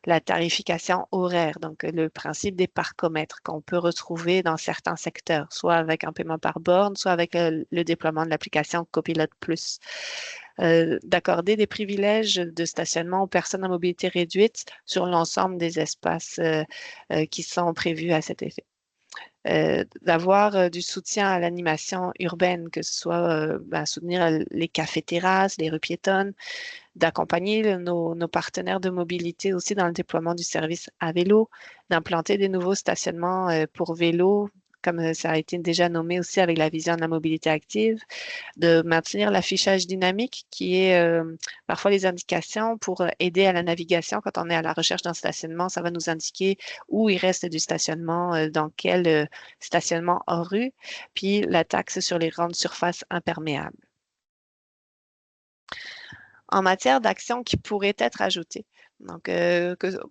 La tarification horaire, donc le principe des parcomètres qu'on peut retrouver dans certains secteurs, soit avec un paiement par borne, soit avec le déploiement de l'application Copilot Plus. D'accorder des privilèges de stationnement aux personnes à mobilité réduite sur l'ensemble des espaces qui sont prévus à cet effet. D'avoir du soutien à l'animation urbaine, que ce soit soutenir les cafés-terrasses, les rues piétonnes, d'accompagner nos partenaires de mobilité aussi dans le déploiement du service à vélo, d'implanter des nouveaux stationnements pour vélo comme ça a été déjà nommé aussi avec la vision de la mobilité active, de maintenir l'affichage dynamique qui est parfois les indications pour aider à la navigation. Quand on est à la recherche d'un stationnement, ça va nous indiquer où il reste du stationnement, dans quel stationnement hors rue, puis la taxe sur les grandes surfaces imperméables. En matière d'actions qui pourraient être ajoutées. Donc,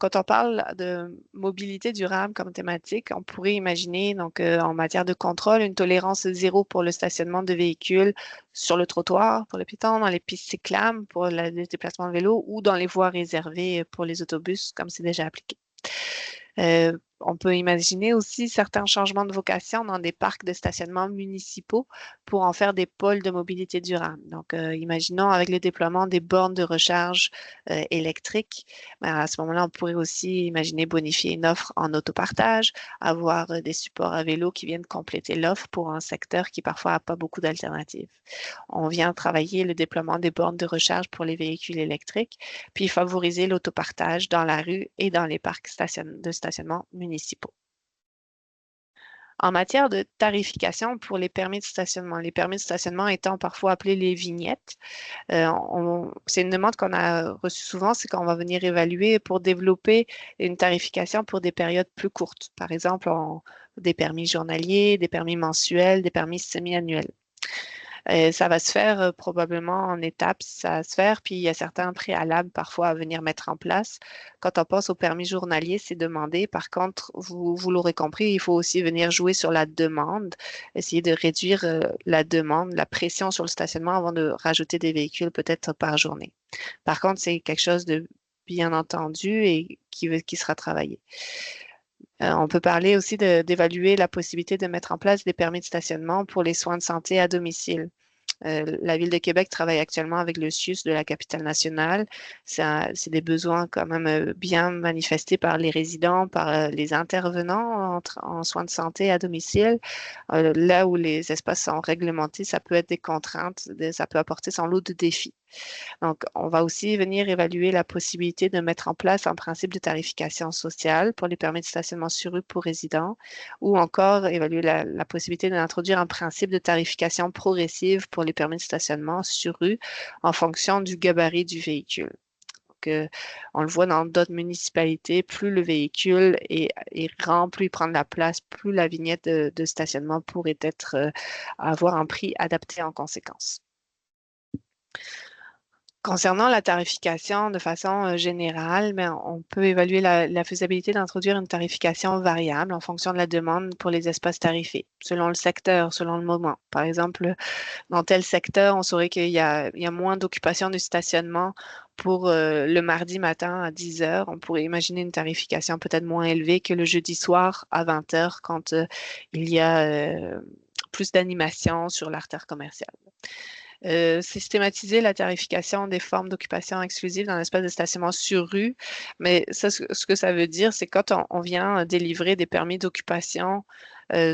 quand on parle de mobilité durable comme thématique, on pourrait imaginer, donc, en matière de contrôle, une tolérance zéro pour le stationnement de véhicules sur le trottoir pour le piéton, dans les pistes cyclables pour le déplacement de vélo ou dans les voies réservées pour les autobus, comme c'est déjà appliqué. On peut imaginer aussi certains changements de vocation dans des parcs de stationnement municipaux pour en faire des pôles de mobilité durable. Donc, imaginons avec le déploiement des bornes de recharge électriques, à ce moment-là, on pourrait aussi imaginer bonifier une offre en autopartage, avoir des supports à vélo qui viennent compléter l'offre pour un secteur qui parfois n'a pas beaucoup d'alternatives. On vient travailler le déploiement des bornes de recharge pour les véhicules électriques, puis favoriser l'autopartage dans la rue et dans les parcs de stationnement municipaux. En matière de tarification pour les permis de stationnement étant parfois appelés les vignettes, c'est une demande qu'on a reçue souvent, c'est qu'on va venir évaluer pour développer une tarification pour des périodes plus courtes, par exemple des permis journaliers, des permis mensuels, des permis semi-annuels. Ça va se faire probablement en étapes, ça va se faire, puis il y a certains préalables parfois à venir mettre en place. Quand on passe au permis journalier, c'est demandé. Par contre, vous l'aurez compris, il faut aussi venir jouer sur la demande, essayer de réduire la demande, la pression sur le stationnement avant de rajouter des véhicules peut-être par journée. Par contre, c'est quelque chose de bien entendu et qui sera travaillé. On peut parler aussi d'évaluer la possibilité de mettre en place des permis de stationnement pour les soins de santé à domicile. La Ville de Québec travaille actuellement avec le CIUS de la capitale nationale. C'est des besoins quand même bien manifestés par les résidents, par les intervenants en soins de santé à domicile. Là où les espaces sont réglementés, ça peut être des contraintes, ça peut apporter son lot de défis. Donc, on va aussi venir évaluer la possibilité de mettre en place un principe de tarification sociale pour les permis de stationnement sur rue pour résidents ou encore évaluer la possibilité d'introduire un principe de tarification progressive pour les permis de stationnement sur rue en fonction du gabarit du véhicule. Donc, on le voit dans d'autres municipalités, plus le véhicule est grand, plus il prend de la place, plus la vignette de stationnement pourrait avoir un prix adapté en conséquence. Concernant la tarification de façon générale, on peut évaluer la faisabilité d'introduire une tarification variable en fonction de la demande pour les espaces tarifés, selon le secteur, selon le moment. Par exemple, dans tel secteur, on saurait qu'il y a moins d'occupation du stationnement pour le mardi matin à 10 heures. On pourrait imaginer une tarification peut-être moins élevée que le jeudi soir à 20 heures quand il y a plus d'animation sur l'artère commerciale. Systématiser la tarification des formes d'occupation exclusive dans l'espace de stationnement sur rue. Mais ça, ce que ça veut dire, c'est quand on vient délivrer des permis d'occupation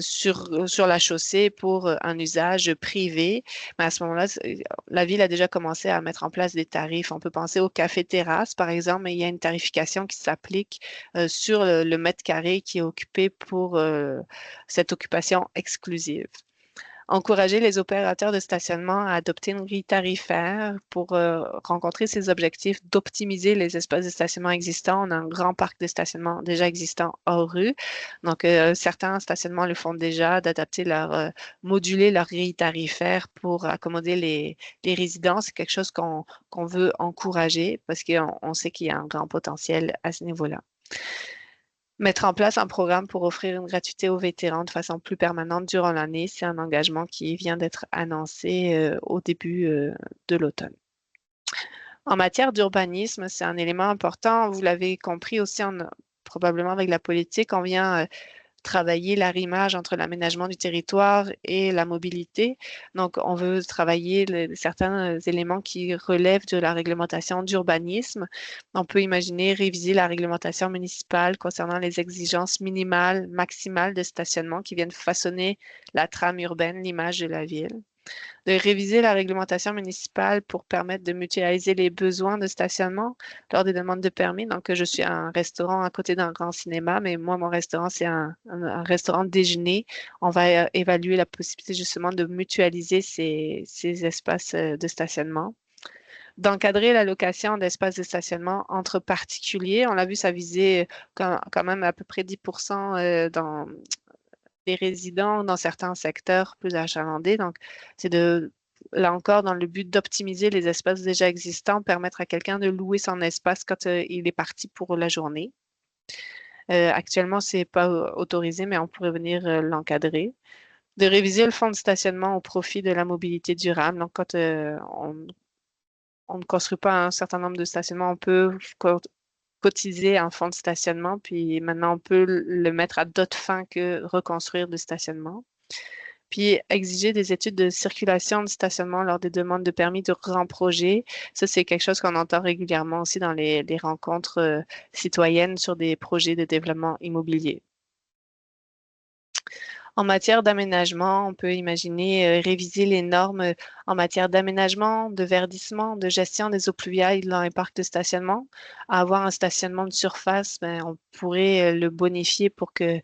sur la chaussée pour un usage privé, mais à ce moment-là, la Ville a déjà commencé à mettre en place des tarifs. On peut penser au café-terrasse, par exemple, mais il y a une tarification qui s'applique sur le mètre carré qui est occupé pour cette occupation exclusive. Encourager les opérateurs de stationnement à adopter une grille tarifaire pour rencontrer ces objectifs d'optimiser les espaces de stationnement existants. On a un grand parc de stationnement déjà existant hors rue. Donc, certains stationnements le font déjà, moduler leur grille tarifaire pour accommoder les résidents. C'est quelque chose qu'on veut encourager parce qu'on sait qu'il y a un grand potentiel à ce niveau-là. Mettre en place un programme pour offrir une gratuité aux vétérans de façon plus permanente durant l'année, c'est un engagement qui vient d'être annoncé au début de l'automne. En matière d'urbanisme, c'est un élément important. Vous l'avez compris aussi, probablement avec la politique, on vient travailler l'arrimage entre l'aménagement du territoire et la mobilité. Donc, on veut travailler certains éléments qui relèvent de la réglementation d'urbanisme. On peut imaginer réviser la réglementation municipale concernant les exigences minimales, maximales de stationnement qui viennent façonner la trame urbaine, l'image de la ville. De réviser la réglementation municipale pour permettre de mutualiser les besoins de stationnement lors des demandes de permis. Donc, je suis un restaurant à côté d'un grand cinéma, mais moi, mon restaurant, c'est un restaurant de déjeuner. On va évaluer la possibilité justement de mutualiser ces espaces de stationnement. D'encadrer la location d'espaces de stationnement entre particuliers. On l'a vu, ça visait quand même à peu près 10% dans les résidents dans certains secteurs plus achalandés. Donc, c'est là encore, dans le but d'optimiser les espaces déjà existants, permettre à quelqu'un de louer son espace quand il est parti pour la journée. Actuellement, ce n'est pas autorisé, mais on pourrait venir l'encadrer. De réviser le fonds de stationnement au profit de la mobilité durable. Donc, quand on ne construit pas un certain nombre de stationnements, on peut cotiser un fonds de stationnement, puis maintenant on peut le mettre à d'autres fins que reconstruire du stationnement. Puis exiger des études de circulation de stationnement lors des demandes de permis de grands projets. Ça, c'est quelque chose qu'on entend régulièrement aussi dans les rencontres citoyennes sur des projets de développement immobilier. En matière d'aménagement, on peut imaginer réviser les normes en matière d'aménagement, de verdissement, de gestion des eaux pluviales dans les parcs de stationnement. Avoir un stationnement de surface, on pourrait le bonifier pour qu'il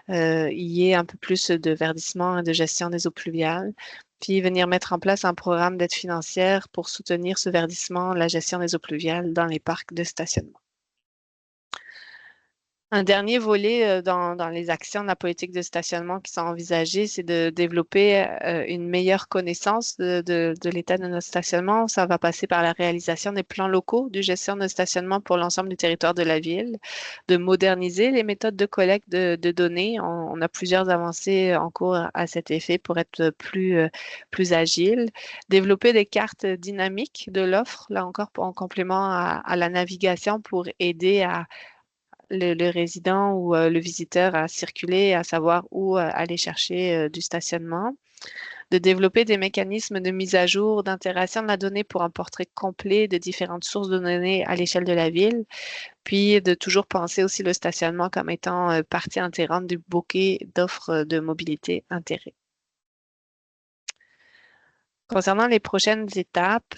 y ait un peu plus de verdissement et de gestion des eaux pluviales. Puis venir mettre en place un programme d'aide financière pour soutenir ce verdissement, la gestion des eaux pluviales dans les parcs de stationnement. Un dernier volet dans les actions de la politique de stationnement qui sont envisagées, c'est de développer une meilleure connaissance de l'état de notre stationnement. Ça va passer par la réalisation des plans locaux de gestion de stationnement pour l'ensemble du territoire de la ville, de moderniser les méthodes de collecte de données. On a plusieurs avancées en cours à cet effet pour être plus agile. Développer des cartes dynamiques de l'offre, là encore en complément à la navigation pour aider le résident ou le visiteur à circuler, à savoir où aller chercher du stationnement, de développer des mécanismes de mise à jour, d'intégration de la donnée pour un portrait complet de différentes sources de données à l'échelle de la ville, puis de toujours penser aussi le stationnement comme étant partie intégrante du bouquet d'offres de mobilité intégrées. Concernant les prochaines étapes,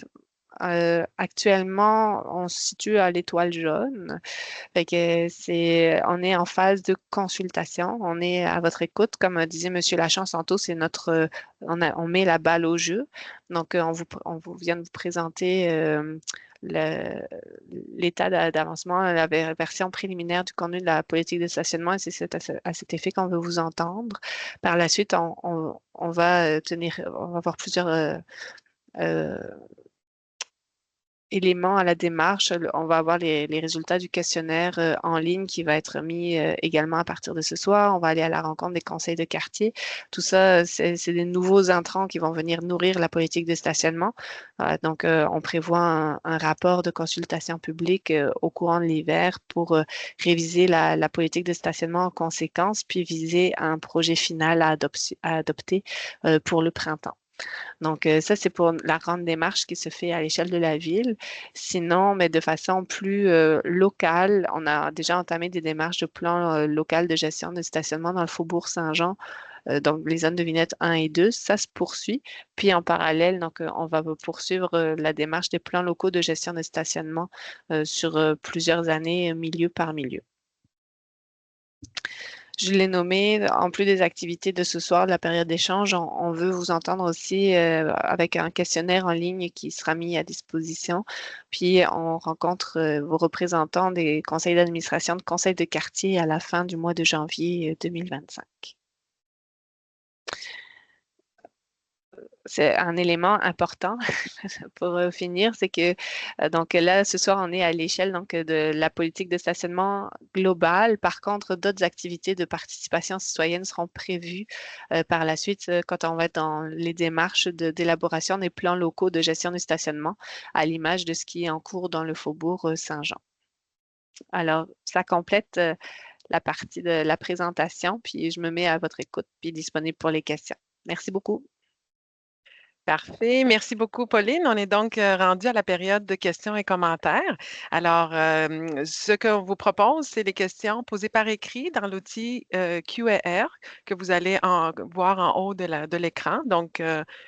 actuellement, on se situe à l'étoile jaune. Fait que on est en phase de consultation. On est à votre écoute. Comme disait M. Lachance tantôt, c'est on met la balle au jeu. Donc, on vous vient de vous présenter l'état d'avancement, la version préliminaire du contenu de la politique de stationnement, et c'est à cet effet qu'on veut vous entendre. Par la suite, on va avoir plusieurs éléments à la démarche. On va avoir les résultats du questionnaire en ligne qui va être mis également à partir de ce soir. On va aller à la rencontre des conseils de quartier. Tout ça, c'est des nouveaux entrants qui vont venir nourrir la politique de stationnement. Donc, on prévoit un rapport de consultation publique au courant de l'hiver pour réviser la politique de stationnement en conséquence, puis viser un projet final à adopter pour le printemps. Donc, ça, c'est pour la grande démarche qui se fait à l'échelle de la ville. Sinon, mais de façon plus locale, on a déjà entamé des démarches de plan local de gestion de stationnement dans le Faubourg Saint-Jean, donc les zones de vignettes 1 et 2. Ça se poursuit. Puis en parallèle, donc, on va poursuivre la démarche des plans locaux de gestion de stationnement sur plusieurs années, milieu par milieu. Je l'ai nommé, en plus des activités de ce soir, de la période d'échange, on veut vous entendre aussi avec un questionnaire en ligne qui sera mis à disposition. Puis, on rencontre vos représentants des conseils d'administration, de conseils de quartier à la fin du mois de janvier 2025. C'est un élément important pour finir, c'est que donc là, ce soir, on est à l'échelle de la politique de stationnement globale. Par contre, d'autres activités de participation citoyenne seront prévues par la suite quand on va être dans les démarches d'élaboration des plans locaux de gestion du stationnement, à l'image de ce qui est en cours dans le Faubourg Saint-Jean. Alors, ça complète la partie de la présentation, puis je me mets à votre écoute, puis disponible pour les questions. Merci beaucoup. Parfait. Merci beaucoup, Pauline. On est donc rendu à la période de questions et commentaires. Alors, ce qu'on vous propose, c'est les questions posées par écrit dans l'outil Q&R que vous allez voir en haut de l'écran. Donc,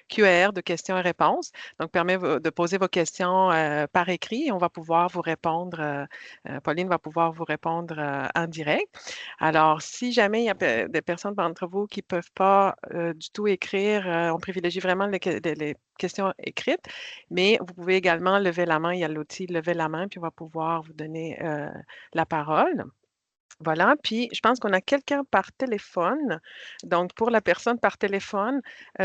Q&R de questions et réponses. Donc, permet de poser vos questions par écrit et on va pouvoir vous répondre. Pauline va pouvoir vous répondre en direct. Alors, si jamais il y a des personnes d'entre vous qui ne peuvent pas du tout écrire, on privilégie vraiment les questions écrites, mais vous pouvez également lever la main. Il y a l'outil lever la main, puis on va pouvoir vous donner la parole. Voilà, puis je pense qu'on a quelqu'un par téléphone. Donc, pour la personne par téléphone,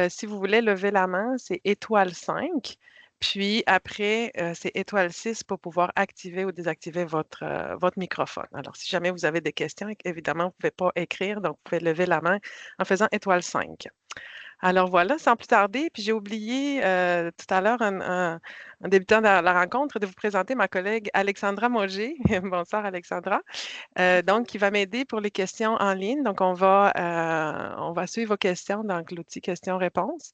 si vous voulez lever la main, c'est étoile 5. Puis après, c'est étoile 6 pour pouvoir activer ou désactiver votre microphone. Alors, si jamais vous avez des questions, évidemment, vous ne pouvez pas écrire, donc vous pouvez lever la main en faisant étoile 5. Alors voilà, sans plus tarder, puis j'ai oublié tout à l'heure, en débutant la rencontre, de vous présenter ma collègue Alexandra Moger. Bonsoir Alexandra. Donc, qui va m'aider pour les questions en ligne. Donc, on va suivre vos questions dans l'outil questions-réponses,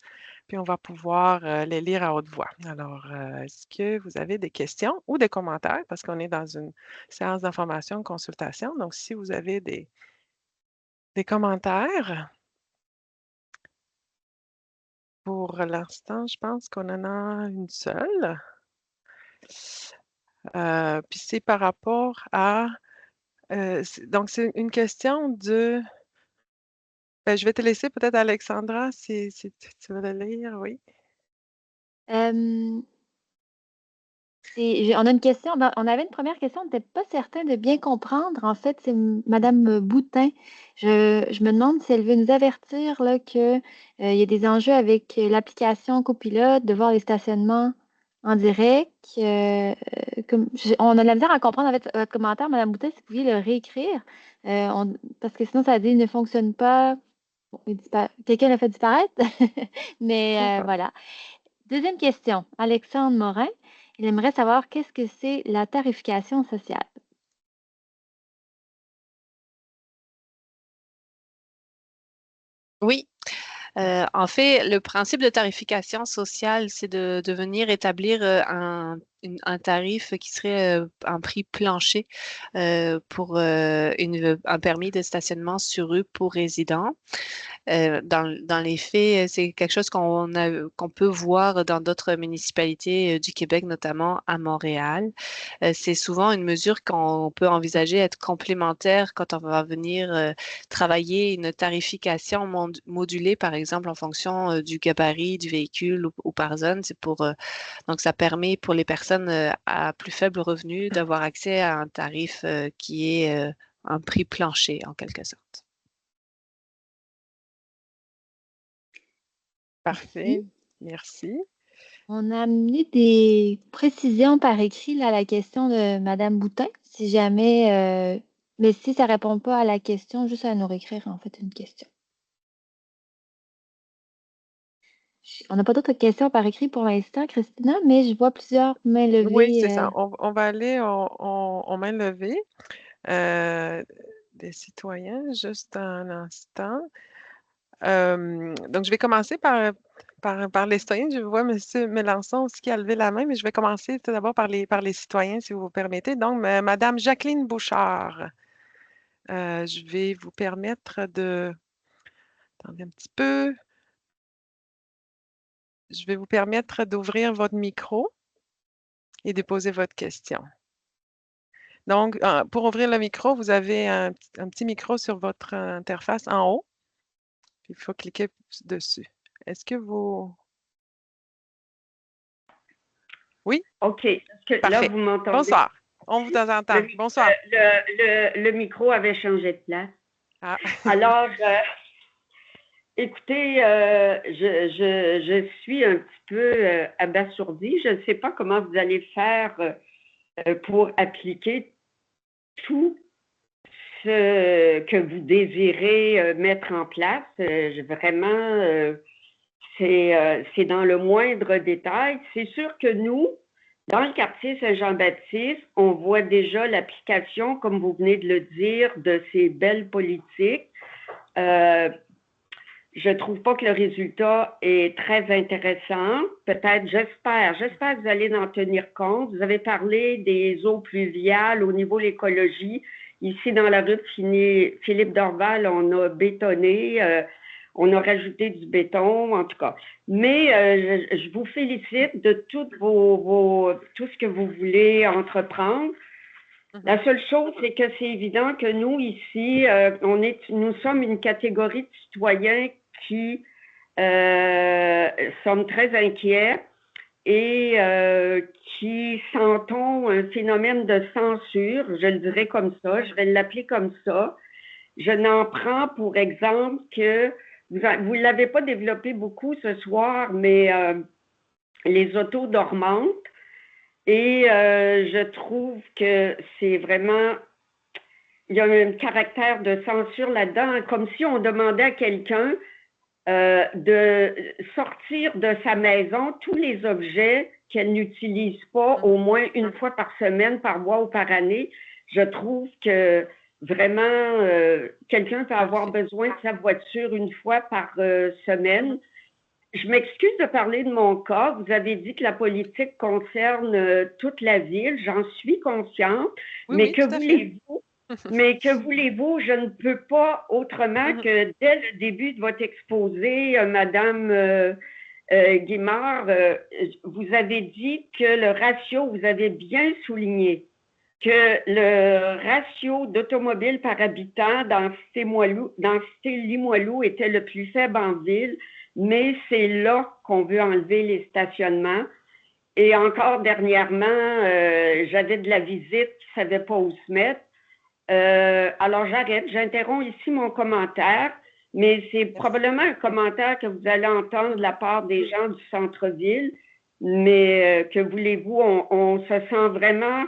puis on va pouvoir les lire à haute voix. Alors, est-ce que vous avez des questions ou des commentaires? Parce qu'on est dans une séance d'information, consultation. Donc, si vous avez des commentaires, pour l'instant, je pense qu'on en a une seule. Puis c'est par rapport à... donc, c'est une question de... Ben, je vais te laisser peut-être, Alexandra, si tu veux le lire, oui. On a une question. On avait une première question, on n'était pas certain de bien comprendre. En fait, c'est Madame Boutin. Je me demande si elle veut nous avertir qu'il y a des enjeux avec l'application Copilote, de voir les stationnements en direct. On a de la misère à comprendre avec votre commentaire, Madame Boutin, si vous pouviez le réécrire. Parce que sinon, ça dit ne fonctionne pas. Bon, quelqu'un l'a fait disparaître. Mais voilà. Deuxième question. Alexandre Morin. Il aimerait savoir qu'est-ce que c'est la tarification sociale. Oui. En fait, le principe de tarification sociale, c'est de venir établir un tarif qui serait un prix plancher pour un permis de stationnement sur rue pour résidents. Dans les faits, c'est quelque chose qu'on peut voir dans d'autres municipalités du Québec, notamment à Montréal. C'est souvent une mesure qu'on peut envisager être complémentaire quand on va venir travailler une tarification modulée, par exemple, en fonction du gabarit du véhicule ou par zone. Donc, ça permet pour les personnes à plus faible revenu d'avoir accès à un tarif qui est un prix plancher, en quelque sorte. Parfait, merci. On a amené des précisions par écrit là, à la question de Madame Boutin. Si jamais, mais si ça ne répond pas à la question, juste à nous réécrire en fait une question. On n'a pas d'autres questions par écrit pour l'instant, Christina, mais je vois plusieurs mains levées. Oui, c'est ça. On va aller en main levée. Des citoyens, juste un instant. Donc, je vais commencer par les citoyens. Je vois M. Mélenchon aussi qui a levé la main, mais je vais commencer tout d'abord par les citoyens, si vous vous permettez. Donc, Mme Jacqueline Bouchard, je vais vous permettre de... Attendez un petit peu. Je vais vous permettre d'ouvrir votre micro et de poser votre question. Donc, pour ouvrir le micro, vous avez un petit micro sur votre interface en haut. Puis il faut cliquer dessus. Est-ce que vous... Oui? OK. Là, Parfait. vous m'entendez? Bonsoir. On vous entend. Bonsoir. Le micro avait changé de place. Ah. Alors, écoutez, je suis un petit peu abasourdie. Je ne sais pas comment vous allez faire pour appliquer tout ce que vous désirez mettre en place. Vraiment, c'est dans le moindre détail. C'est sûr que nous, dans le quartier Saint-Jean-Baptiste, on voit déjà l'application, comme vous venez de le dire, de ces belles politiques. Je trouve pas que le résultat est très intéressant. Peut-être, j'espère que vous allez en tenir compte. Vous avez parlé des eaux pluviales au niveau de l'écologie. Ici, dans la rue de Philippe Dorval, on a bétonné, on a rajouté du béton, en tout cas. Mais je vous félicite de tout ce que vous voulez entreprendre. La seule chose, c'est que c'est évident que nous, ici, nous sommes une catégorie de citoyens qui sommes très inquiets et qui sentons un phénomène de censure, je le dirais comme ça, je vais l'appeler comme ça. Je n'en prends pour exemple que, vous ne l'avez pas développé beaucoup ce soir, mais les autos dormantes, et je trouve que c'est vraiment, il y a un caractère de censure là-dedans, comme si on demandait à quelqu'un de sortir de sa maison tous les objets qu'elle n'utilise pas au moins une fois par semaine, par mois ou par année. Je trouve que vraiment, quelqu'un peut avoir besoin de sa voiture une fois par semaine. Je m'excuse de parler de mon cas. Vous avez dit que la politique concerne toute la ville. J'en suis consciente. Oui, mais oui, que tout à fait. voulez-vous? Mais que voulez-vous? Je ne peux pas autrement que dès le début de votre exposé, Madame Guimard, vous avez dit que le ratio, vous avez bien souligné que le ratio d'automobiles par habitant dans Cité Limoilou était le plus faible en ville, mais c'est là qu'on veut enlever les stationnements. Et encore dernièrement, j'avais de la visite qui ne savait pas où se mettre. Alors j'arrête, j'interromps ici mon commentaire, mais c'est probablement un commentaire que vous allez entendre de la part des gens du centre-ville, mais que voulez-vous, on se sent vraiment,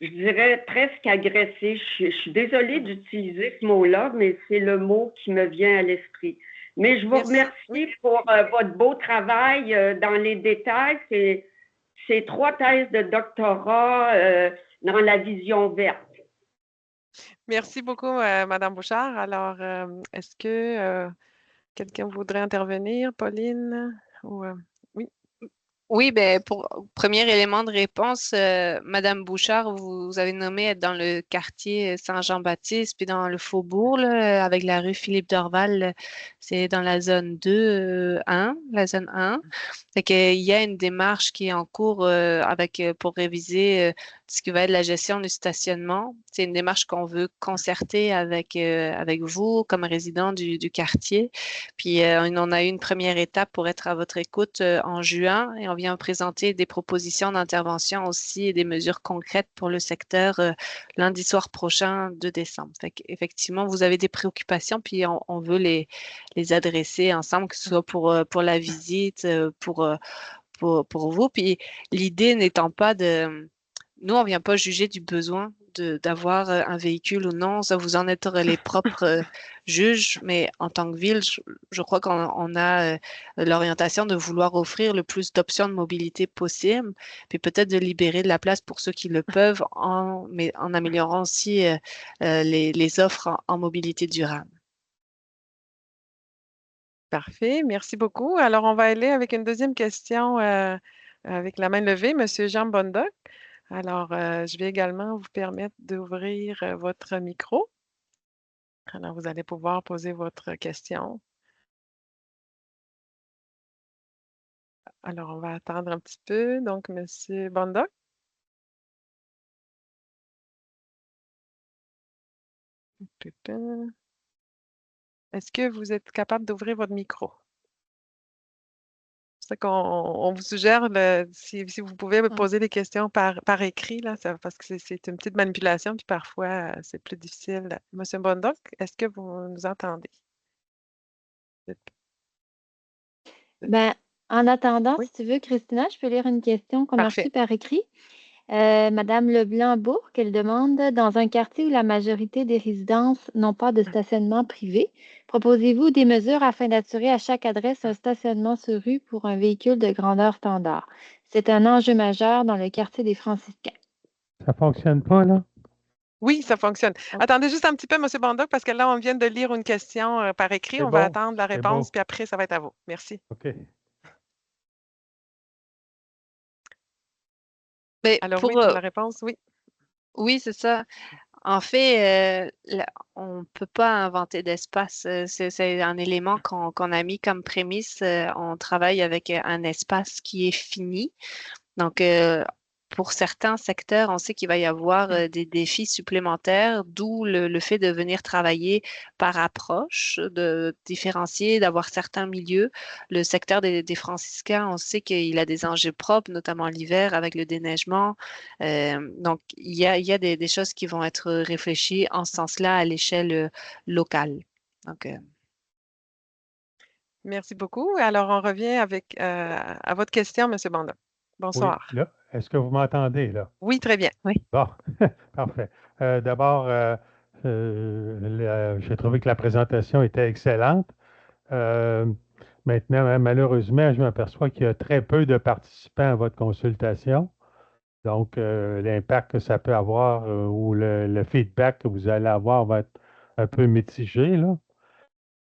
je dirais, presque agressé. Je suis désolée d'utiliser ce mot-là, mais c'est le mot qui me vient à l'esprit. Mais je vous remercie pour votre beau travail dans les détails. C'est 3 thèses de doctorat dans la vision verte. Merci beaucoup, Madame Bouchard. Alors, est-ce que quelqu'un voudrait intervenir, Pauline? Oui. Oui, ben pour premier élément de réponse, Madame Bouchard, vous avez nommé être dans le quartier Saint-Jean-Baptiste, puis dans le Faubourg, là, avec la rue Philippe Dorval, c'est dans la zone 2, 1, la zone 1. Fait qu'il y a une démarche qui est en cours pour réviser ce qui va être la gestion du stationnement. C'est une démarche qu'on veut concerter avec vous comme résident du quartier. Puis on a eu une première étape pour être à votre écoute en juin et on vient présenter des propositions d'intervention aussi et des mesures concrètes pour le secteur lundi soir prochain de décembre. Fait qu'effectivement, vous avez des préoccupations puis on veut les adresser ensemble, que ce soit pour la visite, pour vous. Puis l'idée n'étant pas nous, on ne vient pas juger du besoin d'avoir un véhicule ou non. Ça, vous en êtes les propres juges. Mais en tant que ville, je crois qu'on a l'orientation de vouloir offrir le plus d'options de mobilité possible, puis peut-être de libérer de la place pour ceux qui le peuvent, mais en améliorant aussi les offres en mobilité durable. Parfait, merci beaucoup. Alors, on va aller avec une deuxième question avec la main levée, Monsieur Jean Bondoc. Alors, je vais également vous permettre d'ouvrir votre micro. Alors, vous allez pouvoir poser votre question. Alors, on va attendre un petit peu. Donc, Monsieur Bondoc. Est-ce que vous êtes capable d'ouvrir votre micro? C'est ça qu'on vous suggère, si vous pouvez me poser des questions par écrit, là, parce que c'est une petite manipulation, puis parfois, c'est plus difficile. Monsieur Bondoc, est-ce que vous nous entendez? Ben, en attendant, Oui. si tu veux, Christina, je peux lire une question qu'on a Parfait. reçue par écrit. Madame Leblanc-Bourg, elle demande, dans un quartier où la majorité des résidences n'ont pas de stationnement privé, proposez-vous des mesures afin d'assurer à chaque adresse un stationnement sur rue pour un véhicule de grandeur standard? C'est un enjeu majeur dans le quartier des Franciscains. Ça fonctionne pas, là? Oui, ça fonctionne. Attendez juste un petit peu, M. Bondoc, parce que là, on vient de lire une question par écrit. C'est On va bon, attendre la c'est réponse, bon. puis après, ça va être à vous. Merci. OK. Mais Alors pour, oui, pour la réponse, oui. oui, c'est ça. En fait, on ne peut pas inventer d'espace. C'est un élément qu'on a mis comme prémisse. On travaille avec un espace qui est fini. Donc, pour certains secteurs, on sait qu'il va y avoir des défis supplémentaires, d'où le fait de venir travailler par approche, de différencier, d'avoir certains milieux. Le secteur des franciscains, on sait qu'il a des enjeux propres, notamment l'hiver avec le déneigement. Donc, il y a des choses qui vont être réfléchies en ce sens-là à l'échelle locale. Donc, Merci beaucoup. Alors, on revient à votre question, M. Bondoc. Oui, Bonsoir. là, est-ce que vous m'entendez, là? Oui, très bien. oui. Bon, parfait. D'abord, j'ai trouvé que la présentation était excellente. Maintenant, malheureusement, je m'aperçois qu'il y a très peu de participants à votre consultation. Donc, l'impact que ça peut avoir ou le feedback que vous allez avoir va être un peu mitigé, là.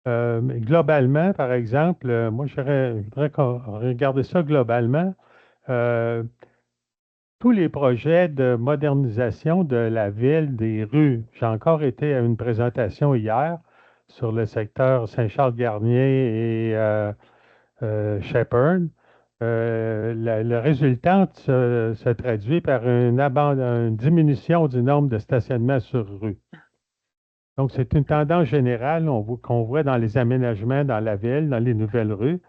Mais globalement, par exemple, moi, je voudrais regarder ça globalement. Tous les projets de modernisation de la ville, des rues. J'ai encore été à une présentation hier sur le secteur Saint-Charles-Garnier et Shepherd. Le résultat se traduit par une diminution du nombre de stationnements sur rue. Donc, c'est une tendance générale qu'on voit dans les aménagements dans la ville, dans les nouvelles rues.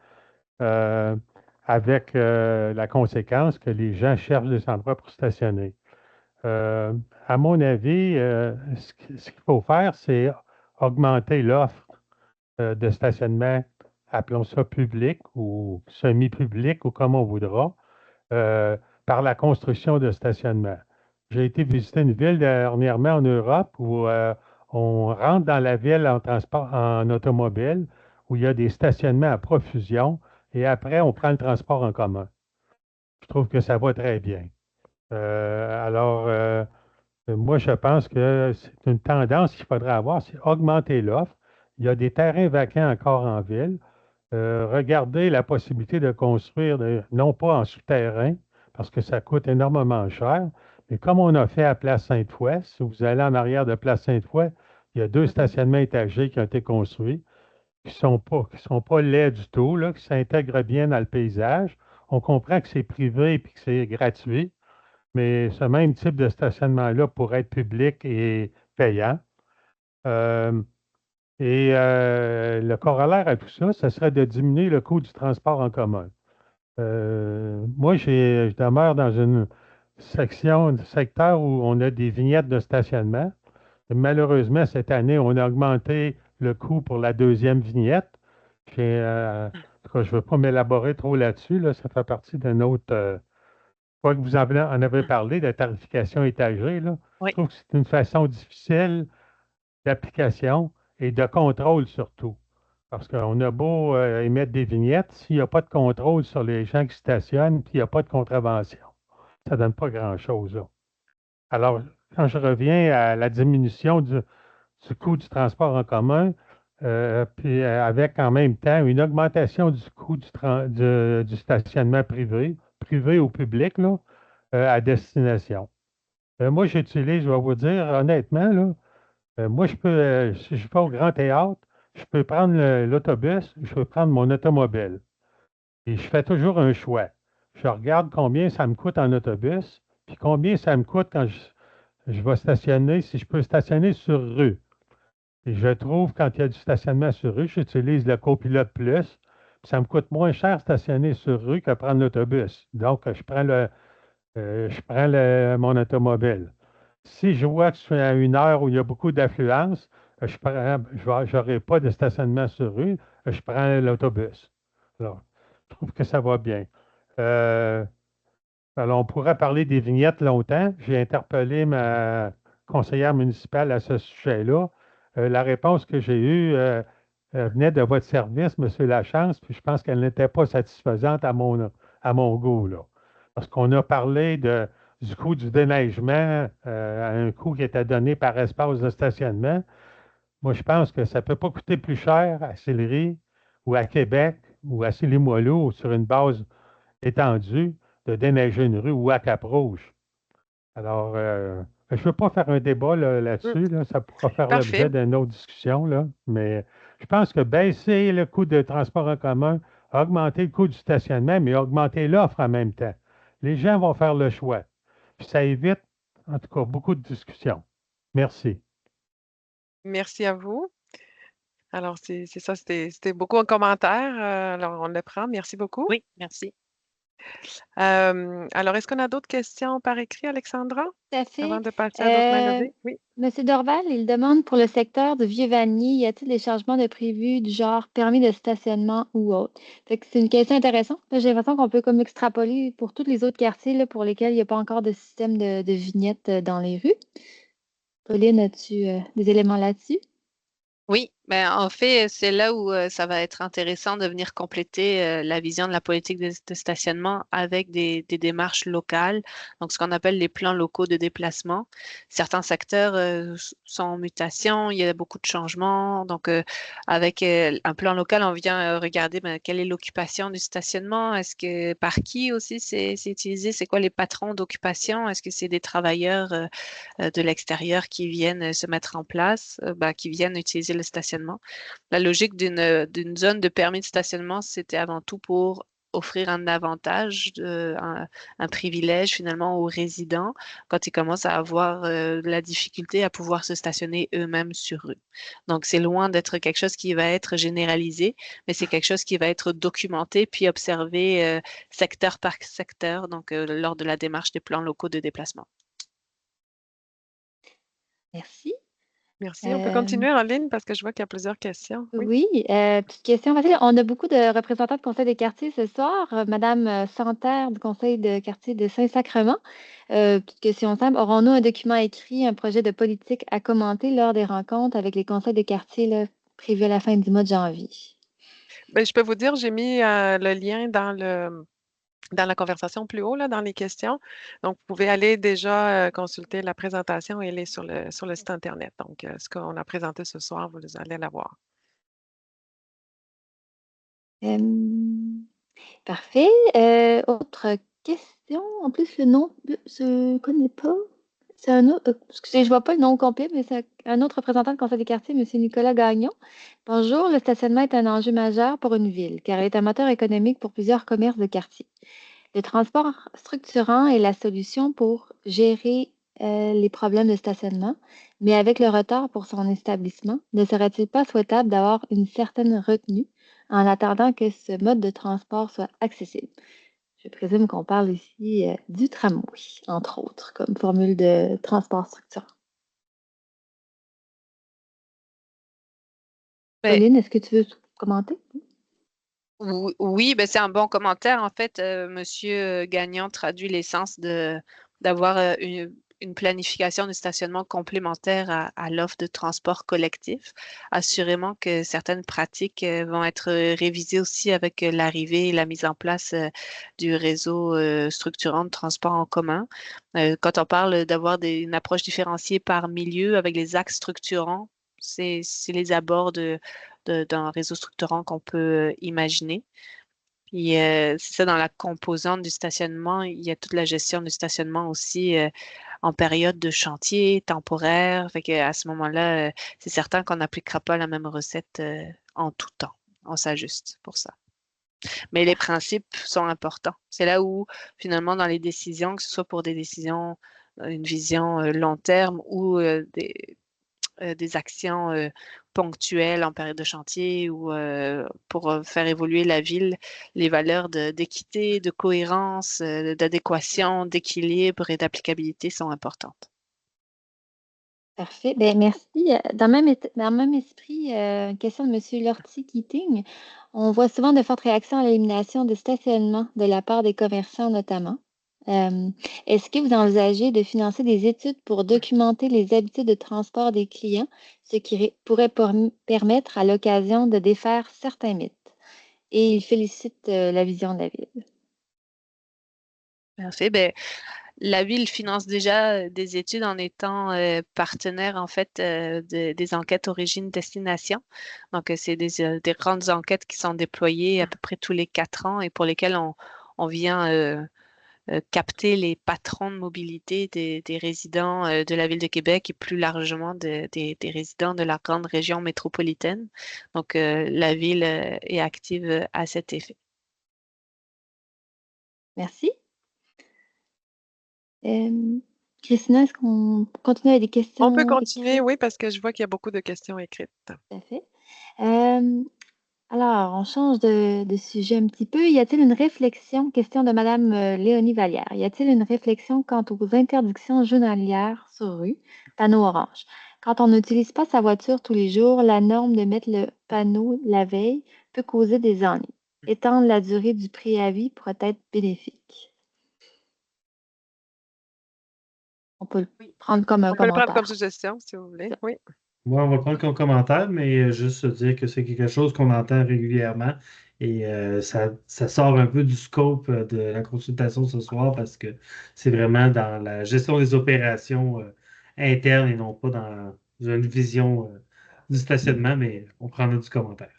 Avec la conséquence que les gens cherchent des endroits pour stationner. À mon avis, ce qu'il faut faire, c'est augmenter l'offre de stationnement, appelons ça public ou semi-public ou comme on voudra, par la construction de stationnement. J'ai été visiter une ville dernièrement en Europe où on rentre dans la ville en transport, en automobile, où il y a des stationnements à profusion. Et après, on prend le transport en commun. Je trouve que ça va très bien. Moi, je pense que c'est une tendance qu'il faudrait avoir, c'est augmenter l'offre. Il y a des terrains vacants encore en ville. Regardez la possibilité de construire, non pas en souterrain, parce que ça coûte énormément cher, mais comme on a fait à Place Sainte-Foy, si vous allez en arrière de Place Sainte-Foy, il y a 2 stationnements étagés qui ont été construits qui ne sont pas laids du tout, là, qui s'intègrent bien dans le paysage. On comprend que c'est privé et que c'est gratuit, mais ce même type de stationnement-là pourrait être public et payant. Le corollaire à tout ça, ce serait de diminuer le coût du transport en commun. Moi, je demeure dans une section, un secteur où on a des vignettes de stationnement. Malheureusement, cette année, on a augmenté le coût pour la deuxième vignette. En tout cas, je ne veux pas m'élaborer trop là-dessus. Là, ça fait partie d'un autre. Je crois que vous en avez parlé de tarification étagée. Là. Oui. Je trouve que c'est une façon difficile d'application et de contrôle surtout. Parce qu'on a beau émettre des vignettes, s'il n'y a pas de contrôle sur les gens qui stationnent, puis il n'y a pas de contravention, ça ne donne pas grand-chose. Là. Alors, quand je reviens à la diminution du coût du transport en commun, puis avec en même temps une augmentation du coût du stationnement privé ou public, là, à destination. Moi, j'utilise, je vais vous dire honnêtement, là, moi, si je vais au Grand Théâtre, je peux prendre l'autobus, je peux prendre mon automobile. Et je fais toujours un choix. Je regarde combien ça me coûte en autobus, puis combien ça me coûte quand je vais stationner, si je peux stationner sur rue. Et je trouve, quand il y a du stationnement sur rue, j'utilise le copilote plus. Puis ça me coûte moins cher stationner sur rue que prendre l'autobus. Donc, je prends mon automobile. Si je vois que je suis à une heure où il y a beaucoup d'affluence, je n'aurai pas de stationnement sur rue, je prends l'autobus. Alors, je trouve que ça va bien. Alors, on pourrait parler des vignettes longtemps. J'ai interpellé ma conseillère municipale à ce sujet-là. La réponse que j'ai eue venait de votre service, M. Lachance, puis je pense qu'elle n'était pas satisfaisante à mon goût, là. Parce qu'on a parlé de du coût du déneigement à un coût qui était donné par espace de stationnement. Moi, je pense que ça ne peut pas coûter plus cher à Sillery ou à Québec ou à Limoilou ou sur une base étendue de déneiger une rue ou à Cap-Rouge. Alors, je ne veux pas faire un débat là-dessus, là, ça pourra faire Parfait. l'objet d'une autre discussion, là, mais je pense que baisser le coût de transport en commun, augmenter le coût du stationnement, mais augmenter l'offre en même temps. Les gens vont faire le choix. Puis ça évite, en tout cas, beaucoup de discussions. Merci. Merci à vous. Alors, c'est ça, c'était beaucoup en commentaire. Alors, on le prend. Merci beaucoup. Oui, merci. Alors, est-ce qu'on a d'autres questions par écrit, Alexandra, Tout à fait. avant de passer à d'autres mains levées? Oui. Monsieur Dorval, il demande pour le secteur de Vieux-Vanier, y a-t-il des changements de prévus du genre permis de stationnement ou autre? Fait que c'est une question intéressante. Là, j'ai l'impression qu'on peut comme extrapoler pour tous les autres quartiers là, pour lesquels il n'y a pas encore de système de vignettes dans les rues. Pauline, as-tu des éléments là-dessus? Oui, ben, en fait, c'est là où ça va être intéressant de venir compléter la vision de la politique de stationnement avec des démarches locales, donc ce qu'on appelle les plans locaux de déplacement. Certains secteurs sont en mutation, il y a beaucoup de changements, donc avec un plan local, on vient regarder quelle est l'occupation du stationnement, est-ce que par qui aussi c'est utilisé, c'est quoi les patrons d'occupation, est-ce que c'est des travailleurs de l'extérieur qui viennent se mettre en place, qui viennent utiliser le stationnement. La logique d'une zone de permis de stationnement, c'était avant tout pour offrir un avantage, un privilège finalement aux résidents quand ils commencent à avoir la difficulté à pouvoir se stationner eux-mêmes sur eux. Donc, c'est loin d'être quelque chose qui va être généralisé, mais c'est quelque chose qui va être documenté puis observé secteur par secteur, donc lors de la démarche des plans locaux de déplacement. Merci. Merci. On peut continuer en ligne parce que je vois qu'il y a plusieurs questions. Oui. Oui, petite question facile. On a beaucoup de représentants du Conseil des quartiers ce soir. Madame Santerre du Conseil de quartier de Saint-Sacrement. Petite question simple. Aurons-nous un document écrit, un projet de politique à commenter lors des rencontres avec les conseils de quartier là, prévus à la fin du mois de janvier? Ben, je peux vous dire, j'ai mis le lien dans la conversation plus haut, là, dans les questions. Donc, vous pouvez aller déjà consulter la présentation. Elle est sur le site Internet. Donc, ce qu'on a présenté ce soir, vous allez la voir. Parfait. Autre question. En plus, le nom, je ne connais pas. C'est un autre. Excusez, je ne vois pas le nom complet, mais c'est un autre représentant du Conseil des quartiers, M. Nicolas Gagnon. Bonjour. Le stationnement est un enjeu majeur pour une ville, car il est un moteur économique pour plusieurs commerces de quartier. Le transport structurant est la solution pour gérer les problèmes de stationnement, mais avec le retard pour son établissement, ne serait-il pas souhaitable d'avoir une certaine retenue en attendant que ce mode de transport soit accessible? Je présume qu'on parle ici du tramway, entre autres, comme formule de transport structurant. Ben, Pauline, est-ce que tu veux commenter? oui, ben c'est un bon commentaire. En fait, Monsieur Gagnon traduit l'essence d'avoir une planification de stationnement complémentaire à l'offre de transport collectif. Assurément que certaines pratiques vont être révisées aussi avec l'arrivée et la mise en place du réseau structurant de transport en commun. Quand on parle d'avoir une approche différenciée par milieu avec les axes structurants, c'est les abords d'un réseau structurant qu'on peut imaginer. Puis c'est ça, dans la composante du stationnement, il y a toute la gestion du stationnement aussi en période de chantier temporaire. Fait qu'à ce moment-là, c'est certain qu'on n'appliquera pas la même recette en tout temps. On s'ajuste pour ça. Mais les principes sont importants. C'est là où, finalement, dans les décisions, que ce soit pour des décisions, une vision long terme ou des actions ponctuelles en période de chantier ou pour faire évoluer la ville, les valeurs d'équité, de cohérence, d'adéquation, d'équilibre et d'applicabilité sont importantes. Parfait. Ben, merci. Dans le même esprit, une question de M. Lortie-Keating. On voit souvent de fortes réactions à l'élimination des stationnements de la part des commerçants notamment. Est-ce que vous envisagez de financer des études pour documenter les habitudes de transport des clients, ce qui pourrait permettre à l'occasion de défaire certains mythes? Et il félicite la vision de la ville. Parfait. Ben, La ville finance déjà des études en étant partenaire en fait des enquêtes origine-destination. Donc, c'est des grandes enquêtes qui sont déployées à peu près tous les 4 ans et pour lesquelles on vient capter les patrons de mobilité des résidents de la ville de Québec et plus largement des résidents de la grande région métropolitaine. Donc, la ville est active à cet effet. Merci. Christina, est-ce qu'on continue avec des questions? On peut continuer, oui, parce que je vois qu'il y a beaucoup de questions écrites. Tout à fait. Alors, on change de sujet un petit peu. Y a-t-il une réflexion, question de Madame Léonie Vallière, y a-t-il une réflexion quant aux interdictions journalières sur rue, panneau orange? Quand on n'utilise pas sa voiture tous les jours, la norme de mettre le panneau la veille peut causer des ennuis. Étendre la durée du préavis pourrait être bénéfique. On peut le prendre comme un On peut le prendre comme commentaire. suggestion, si vous voulez. Oui. Moi, on va le prendre comme commentaire, mais juste dire que c'est quelque chose qu'on entend régulièrement et ça sort un peu du scope de la consultation ce soir parce que c'est vraiment dans la gestion des opérations internes et non pas dans une vision du stationnement, mais on prend note du commentaire.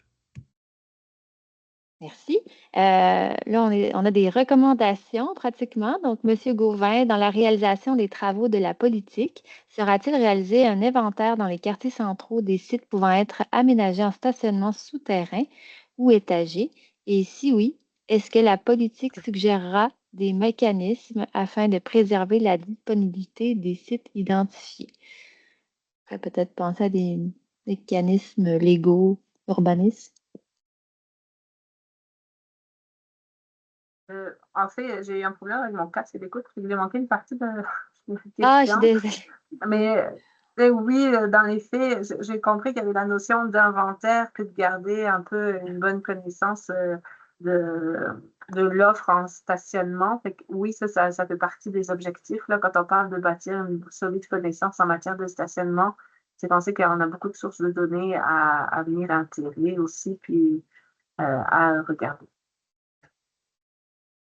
Merci. Là, on a des recommandations pratiquement. Donc, M. Gauvin, dans la réalisation des travaux de la politique, sera-t-il réalisé un inventaire dans les quartiers centraux des sites pouvant être aménagés en stationnement souterrain ou étagé? Et si oui, est-ce que la politique suggérera des mécanismes afin de préserver la disponibilité des sites identifiés? On pourrait peut-être penser à des mécanismes légaux, urbanistes. En fait, j'ai eu un problème avec mon casque d'écoute. Je voulais manquer une partie de la Ah, je suis question. désolée. Mais oui, dans les faits, j'ai compris qu'il y avait la notion d'inventaire puis de garder un peu une bonne connaissance de l'offre en stationnement. Fait que oui, ça fait partie des objectifs. Là, quand on parle de bâtir une solide connaissance en matière de stationnement, c'est penser qu'on a beaucoup de sources de données à venir intégrer aussi, puis à regarder.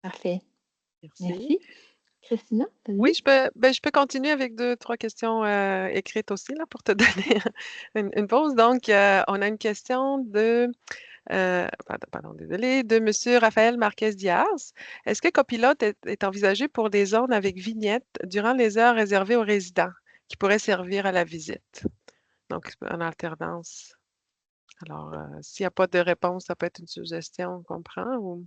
Parfait. Merci. Merci. Christina, vas-y. Oui, je peux continuer avec 2-3 questions écrites aussi là, pour te donner une pause. Donc, on a une question de, désolé, de M. Raphaël Marquez-Diaz. Est-ce que copilote est envisagé pour des zones avec vignettes durant les heures réservées aux résidents qui pourraient servir à la visite? Donc, en alternance. Alors, s'il n'y a pas de réponse, ça peut être une suggestion qu'on prend ou...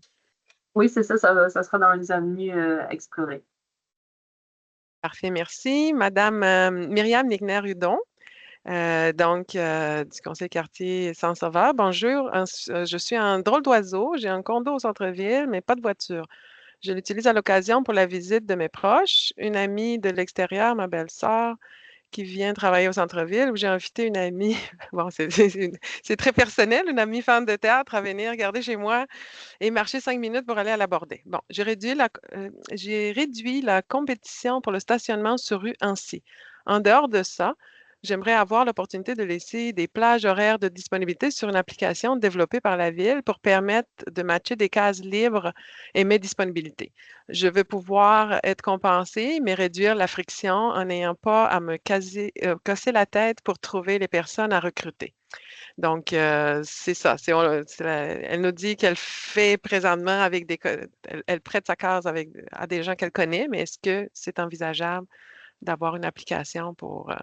Oui, c'est ça sera dans les avenues explorées. Parfait, merci. Madame Myriam Ligner-Hudon, du conseil quartier Saint-Sauveur. Bonjour, je suis un drôle d'oiseau. J'ai un condo au centre-ville, mais pas de voiture. Je l'utilise à l'occasion pour la visite de mes proches, une amie de l'extérieur, ma belle-sœur, qui vient travailler au centre-ville, où j'ai invité une amie, bon, c'est très personnel, une amie fan de théâtre à venir regarder chez moi et marcher 5 minutes pour aller à l'aborder. Bon, j'ai réduit la compétition pour le stationnement sur rue ainsi. En dehors de ça, j'aimerais avoir l'opportunité de laisser des plages horaires de disponibilité sur une application développée par la ville pour permettre de matcher des cases libres et mes disponibilités. Je veux pouvoir être compensée, mais réduire la friction en n'ayant pas à me casser la tête pour trouver les personnes à recruter. Donc, c'est ça. Elle nous dit qu'elle fait présentement avec elle prête sa case à des gens qu'elle connaît, mais est-ce que c'est envisageable d'avoir une application pour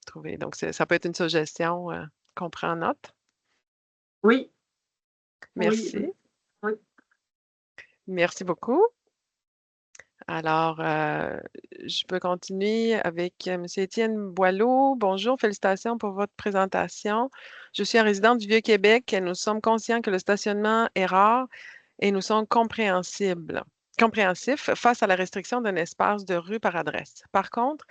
trouver? Donc, ça peut être une suggestion qu'on prend en note. Oui. Merci. Oui. Merci beaucoup. Alors, je peux continuer avec M. Étienne Boileau. Bonjour, félicitations pour votre présentation. Je suis un résident du Vieux-Québec et nous sommes conscients que le stationnement est rare et nous sommes compréhensifs face à la restriction d'un espace de rue par adresse. Par contre,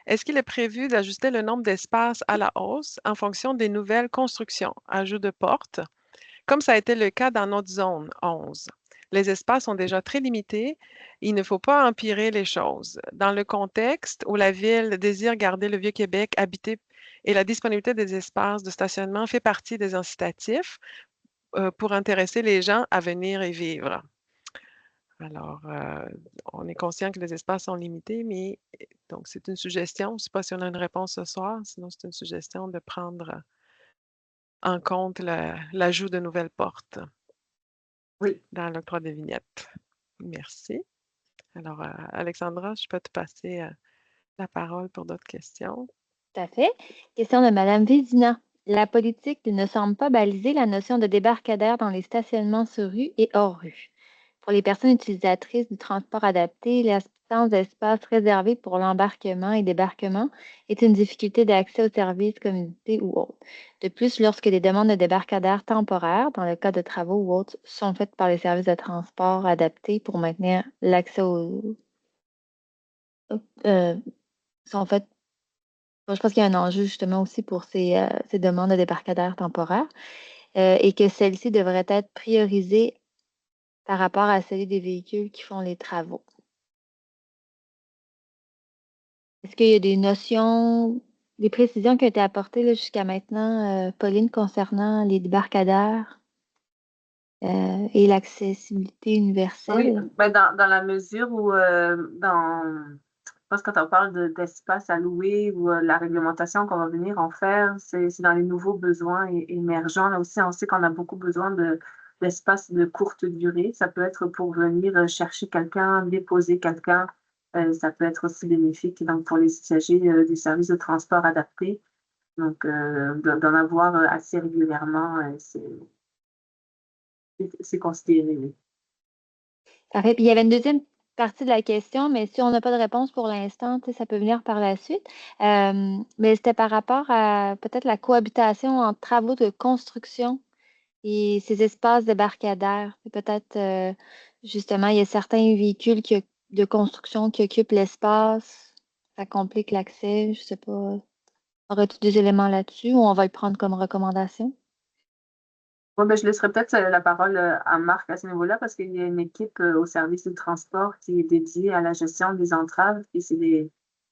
est-ce qu'il est prévu d'ajuster le nombre d'espaces à la hausse en fonction des nouvelles constructions, ajout de portes, comme ça a été le cas dans notre zone 11? Les espaces sont déjà très limités. Il ne faut pas empirer les choses. Dans le contexte où la Ville désire garder le Vieux-Québec habité et la disponibilité des espaces de stationnement fait partie des incitatifs pour intéresser les gens à venir y vivre. Alors, on est conscient que les espaces sont limités, mais donc c'est une suggestion. Je ne sais pas si on a une réponse ce soir, sinon c'est une suggestion de prendre en compte l'ajout de nouvelles portes Oui. dans l'octroi des vignettes. Merci. Alors, Alexandra, je peux te passer la parole pour d'autres questions. Tout à fait. Question de Mme Vézina. La politique ne semble pas baliser la notion de débarcadère dans les stationnements sur rue et hors rue. Pour les personnes utilisatrices du transport adapté, l'absence d'espace réservé pour l'embarquement et débarquement est une difficulté d'accès aux services, communautés ou autres. De plus, lorsque des demandes de débarcadère temporaires, dans le cas de travaux ou autres, sont faites par les services de transport adaptés pour maintenir l'accès aux... sont faites je pense qu'il y a un enjeu justement aussi pour ces demandes de débarcadère temporaire et que celles-ci devraient être priorisées par rapport à celles des véhicules qui font les travaux. Est-ce qu'il y a des notions, des précisions qui ont été apportées là, jusqu'à maintenant, Pauline, concernant les débarcadères et l'accessibilité Oui, universelle? ben dans la mesure où je pense que quand on parle d'espace à louer ou la réglementation qu'on va venir en faire, c'est dans les nouveaux besoins émergents. Là aussi, on sait qu'on a beaucoup besoin d'espace de courte durée. Ça peut être pour venir chercher quelqu'un, déposer quelqu'un. Ça peut être aussi bénéfique donc, pour les usagers du service de transport adapté. Donc, d'en avoir assez régulièrement, c'est considéré. Oui. Parfait. Puis il y avait une deuxième partie de la question, mais si on n'a pas de réponse pour l'instant, ça peut venir par la suite. Mais c'était par rapport à peut-être la cohabitation entre travaux de construction et ces espaces débarcadères. Peut-être, justement, il y a certains véhicules de construction qui occupent l'espace. Ça complique l'accès. Je ne sais pas. Aurais-tu des éléments là-dessus ou on va le prendre comme recommandation? Ouais, ben, je laisserai peut-être la parole à Marc à ce niveau-là parce qu'il y a une équipe au service du transport qui est dédiée à la gestion des entraves et c'est des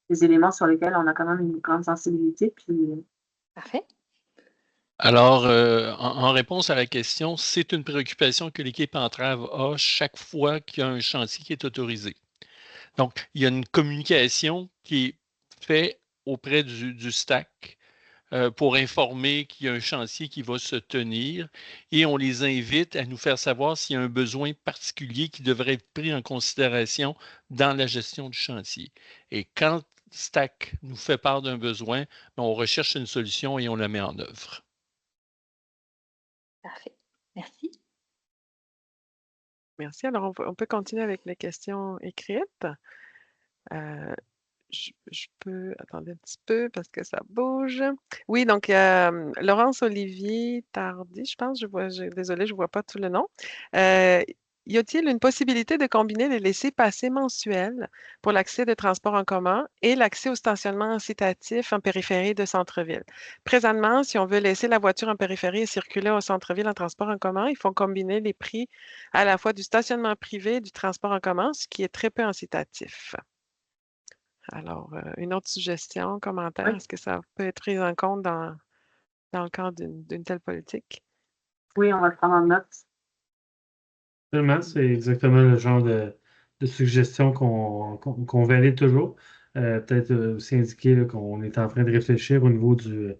éléments sur lesquels on a quand même une grande sensibilité. Puis... Parfait. Alors, en réponse à la question, c'est une préoccupation que l'équipe Entrave a chaque fois qu'il y a un chantier qui est autorisé. Donc, il y a une communication qui est faite auprès du STAC pour informer qu'il y a un chantier qui va se tenir et on les invite à nous faire savoir s'il y a un besoin particulier qui devrait être pris en considération dans la gestion du chantier. Et quand STAC nous fait part d'un besoin, on recherche une solution et on la met en œuvre. Parfait. Merci. Merci. Alors, on peut continuer avec les questions écrites. Je peux attendre un petit peu parce que ça bouge. Oui, donc Laurence Olivier Tardy, je pense, désolée, je ne vois pas tout le nom. Y a-t-il une possibilité de combiner les laissez-passer mensuels pour l'accès de transport en commun et l'accès au stationnement incitatif en périphérie de centre-ville? Présentement, si on veut laisser la voiture en périphérie et circuler au centre-ville en transport en commun, il faut combiner les prix à la fois du stationnement privé et du transport en commun, ce qui est très peu incitatif. Alors, une autre suggestion, commentaire, Oui. est-ce que ça peut être pris en compte dans le cadre d'une telle politique? Oui, on va le prendre en note. Vraiment, c'est exactement le genre de suggestion qu'on valide toujours. Peut-être aussi indiquer là, qu'on est en train de réfléchir au niveau du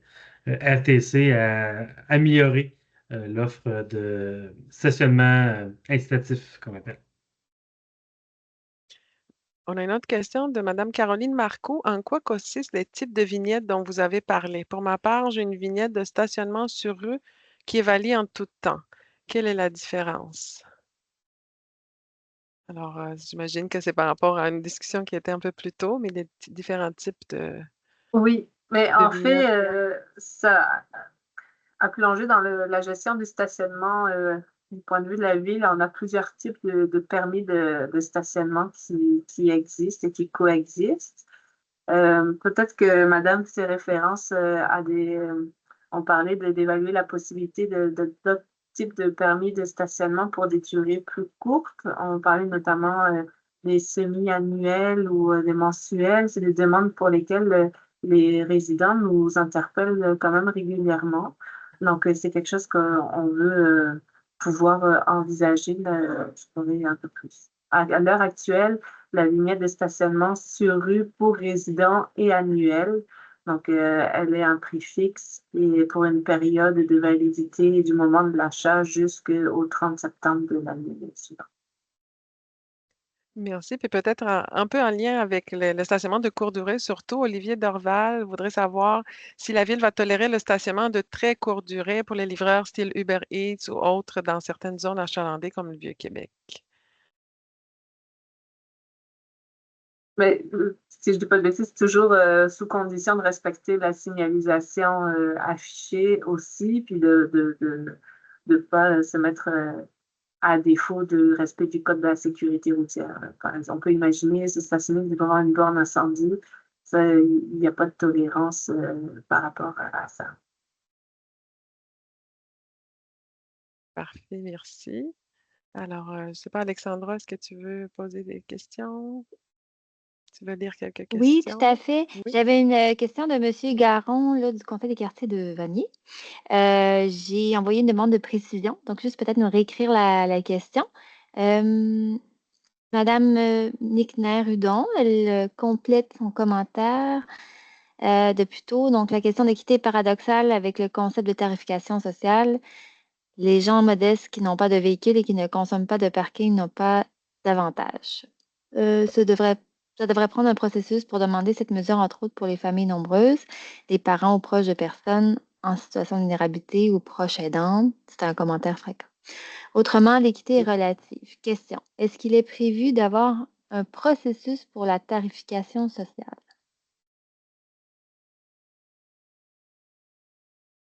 RTC à améliorer l'offre de stationnement incitatif, qu'on appelle. On a une autre question de Mme Caroline Marcoux. En quoi consistent les types de vignettes dont vous avez parlé? Pour ma part, j'ai une vignette de stationnement sur rue qui est valide en tout temps. Quelle est la différence? Alors, j'imagine que c'est par rapport à une discussion qui était un peu plus tôt, mais les différents types de Oui, mais en vignettes. fait, ça a plongé dans la gestion du stationnement du point de vue de la ville. On a plusieurs types de permis de stationnement qui existent et qui coexistent. Peut-être que Madame fait référence à on parlait d'évaluer la possibilité d'autres types de permis de stationnement pour des durées plus courtes. On parlait notamment des semi-annuels ou des mensuels. C'est des demandes pour lesquelles les résidents nous interpellent quand même régulièrement. Donc, c'est quelque chose qu'on veut pouvoir envisager d'explorer un peu plus. à l'heure actuelle, la vignette de stationnement sur rue pour résidents est annuelle. Donc, elle est un prix fixe et pour une période de validité du moment de l'achat jusqu'au 30 septembre de l'année suivante. Merci. Puis peut-être un peu en lien avec le stationnement de courte durée, surtout Olivier Dorval voudrait savoir si la ville va tolérer le stationnement de très courte durée pour les livreurs style Uber Eats ou autres dans certaines zones achalandées comme le Vieux-Québec. Mais si je ne dis pas de bêtises, c'est toujours sous condition de respecter la signalisation affichée aussi, puis de ne pas se mettre à défaut de respect du code de la sécurité routière. Par exemple, on peut imaginer se stationner devant une borne incendie. Il n'y a pas de tolérance par rapport à ça. Parfait, merci. Alors, je ne sais pas, Alexandra, est-ce que tu veux poser des questions? Tu veux lire quelques questions? Oui, tout à fait. Oui. J'avais une question de M. Garon là, du Conseil des quartiers de Vanier. J'ai envoyé une demande de précision, donc juste peut-être nous réécrire la question. Madame Nickner-Hudon, elle complète son commentaire de plus tôt. Donc, la question d'équité est paradoxale avec le concept de tarification sociale. Les gens modestes qui n'ont pas de véhicule et qui ne consomment pas de parking n'ont pas d'avantage. Ça devrait prendre un processus pour demander cette mesure, entre autres pour les familles nombreuses, des parents ou proches de personnes en situation de vulnérabilité ou proches aidants. C'est un commentaire fréquent. Autrement, l'équité est relative. Question. Est-ce qu'il est prévu d'avoir un processus pour la tarification sociale?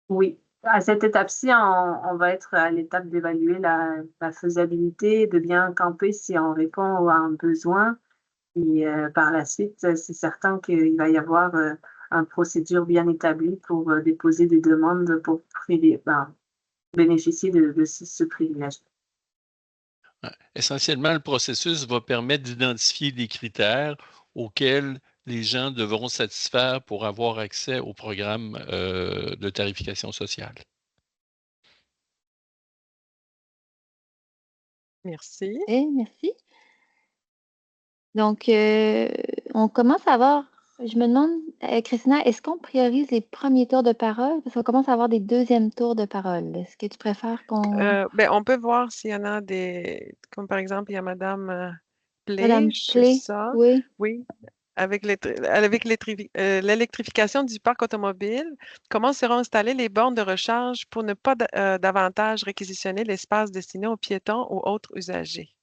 Oui. À cette étape-ci, on va être à l'étape d'évaluer la faisabilité de bien camper si on répond à un besoin. Et par la suite, c'est certain qu'il va y avoir une procédure bien établie pour déposer des demandes pour bénéficier de ce privilège. Essentiellement, le processus va permettre d'identifier des critères auxquels les gens devront satisfaire pour avoir accès au programme de tarification sociale. Merci. Merci. Donc, on commence à avoir, je me demande, Christina, est-ce qu'on priorise les premiers tours de parole? Parce qu'on commence à avoir des deuxièmes tours de parole. Est-ce que tu préfères qu'on... On peut voir s'il y en a des, comme par exemple, il y a Madame Madame Play, Play, ça. oui. Oui, avec l'électrification du parc automobile, comment seront installées les bornes de recharge pour ne pas davantage réquisitionner l'espace destiné aux piétons ou autres usagers?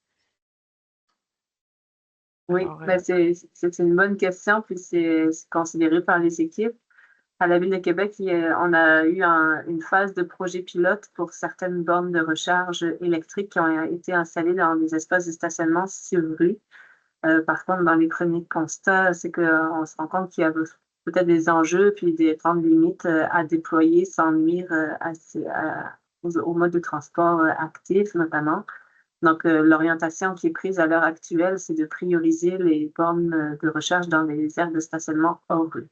Oui, Alors, c'est une bonne question, puis c'est considéré par les équipes. À la Ville de Québec, on a eu une phase de projet pilote pour certaines bornes de recharge électriques qui ont été installées dans des espaces de stationnement sur rue. Par contre, dans les premiers constats, c'est qu'on se rend compte qu'il y a peut-être des enjeux puis des grandes limites à déployer sans nuire au mode de transport actif, notamment. Donc, l'orientation qui est prise à l'heure actuelle, c'est de prioriser les bornes de recharge dans les aires de stationnement hors rue.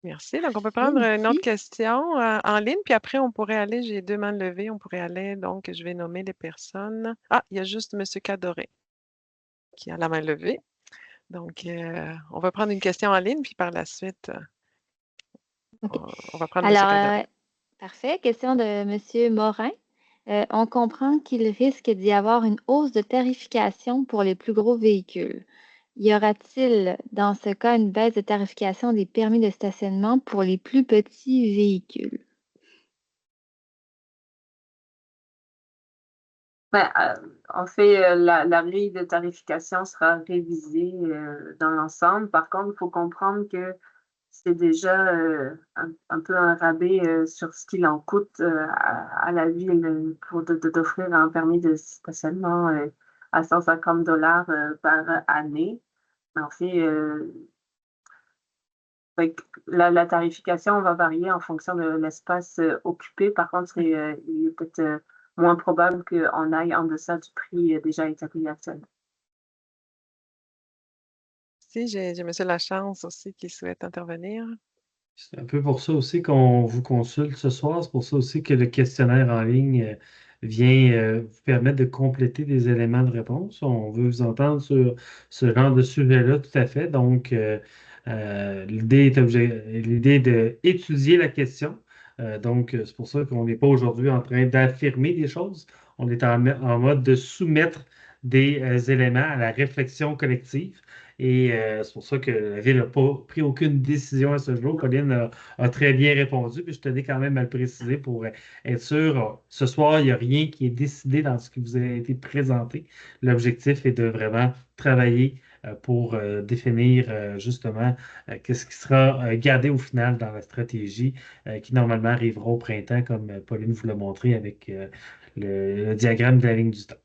Merci. Donc, on peut prendre une autre Merci. question en ligne, puis après, on pourrait aller, j'ai 2 mains levées, on pourrait aller, donc je vais nommer les personnes. Ah, il y a juste M. Cadoré qui a la main levée. Donc, on va prendre une question en ligne, puis par la suite, OK. on va prendre M. Cadoré. Alors, parfait. Question de M. Morin. On comprend qu'il risque d'y avoir une hausse de tarification pour les plus gros véhicules. Y aura-t-il, dans ce cas, une baisse de tarification des permis de stationnement pour les plus petits véhicules? En fait, la grille de tarification sera révisée dans l'ensemble. Par contre, il faut comprendre que c'est déjà un peu un rabais sur ce qu'il en coûte à la ville pour d'offrir un permis de stationnement à 150 $ par année. En fait, la tarification va varier en fonction de l'espace occupé. Par contre, il est peut-être moins probable qu'on aille en deçà du prix déjà établi actuellement. Si, j'ai M. Lachance aussi qui souhaite intervenir. C'est un peu pour ça aussi qu'on vous consulte ce soir. C'est pour ça aussi que le questionnaire en ligne vient vous permettre de compléter des éléments de réponse. On veut vous entendre sur ce genre de sujet-là, tout à fait. Donc, l'idée est d'étudier la question. Donc, c'est pour ça qu'on n'est pas aujourd'hui en train d'affirmer des choses. On est en mode de soumettre des éléments à la réflexion collective. Et c'est pour ça que la Ville n'a pas pris aucune décision à ce jour. Pauline a très bien répondu, puis je tenais quand même à le préciser pour être sûr. Ce soir, il n'y a rien qui est décidé dans ce qui vous a été présenté. L'objectif est de vraiment travailler pour définir justement qu'est-ce qui sera gardé au final dans la stratégie qui normalement arrivera au printemps, comme Pauline vous l'a montré avec le diagramme de la ligne du temps.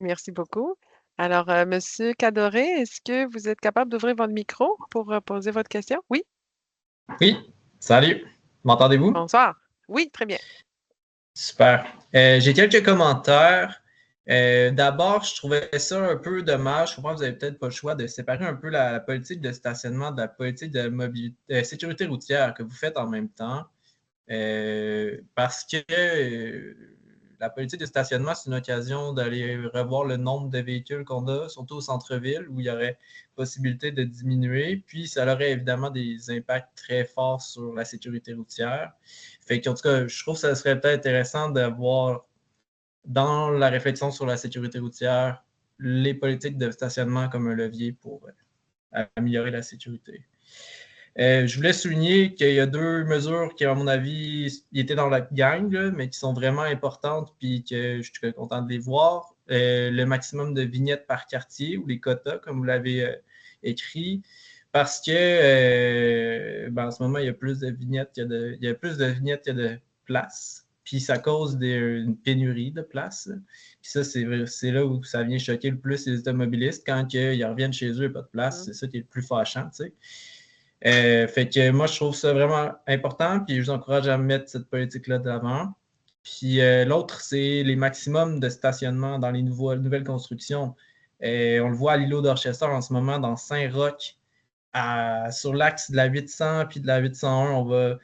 Merci beaucoup. Alors, Monsieur Cadoré, est-ce que vous êtes capable d'ouvrir votre micro pour poser votre question? Oui? Oui, salut. M'entendez-vous? Bonsoir. Oui, très bien. Super. J'ai quelques commentaires. D'abord, je trouvais ça un peu dommage. Je comprends que vous n'avez peut-être pas le choix de séparer un peu la politique de stationnement de la politique de sécurité routière que vous faites en même temps. Parce que la politique de stationnement, c'est une occasion d'aller revoir le nombre de véhicules qu'on a, surtout au centre-ville, où il y aurait possibilité de diminuer. Puis, ça aurait évidemment des impacts très forts sur la sécurité routière. Fait qu'en tout cas, je trouve que ça serait peut-être intéressant d'avoir dans la réflexion sur la sécurité routière les politiques de stationnement comme un levier pour améliorer la sécurité. Je voulais souligner qu'il y a deux mesures qui, à mon avis, étaient dans la gang, là, mais qui sont vraiment importantes puis que je suis content de les voir. Le maximum de vignettes par quartier ou les quotas, comme vous l'avez écrit, parce que en ce moment, il y a plus de vignettes qu'il y a plus de vignettes qu'il y a de places. Puis ça cause une pénurie de places. Puis ça, c'est là où ça vient choquer le plus les automobilistes. Quand ils reviennent chez eux et pas de place, c'est ça qui est le plus fâchant, tu sais. Fait que moi, je trouve ça vraiment important, puis je vous encourage à mettre cette politique-là de l'avant. Puis l'autre, c'est les maximums de stationnement dans les nouvelles constructions. On le voit à l'îlot d'Orchester en ce moment, dans Saint-Roch, sur l'axe de la 800 puis de la 801, on va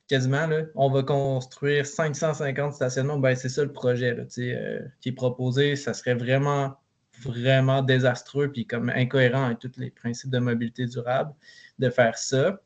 quasiment, là, on va construire 550 stationnements. Ben, c'est ça le projet là, qui est proposé. Ça serait vraiment, vraiment désastreux puis comme incohérent avec tous les principes de mobilité durable de faire ça.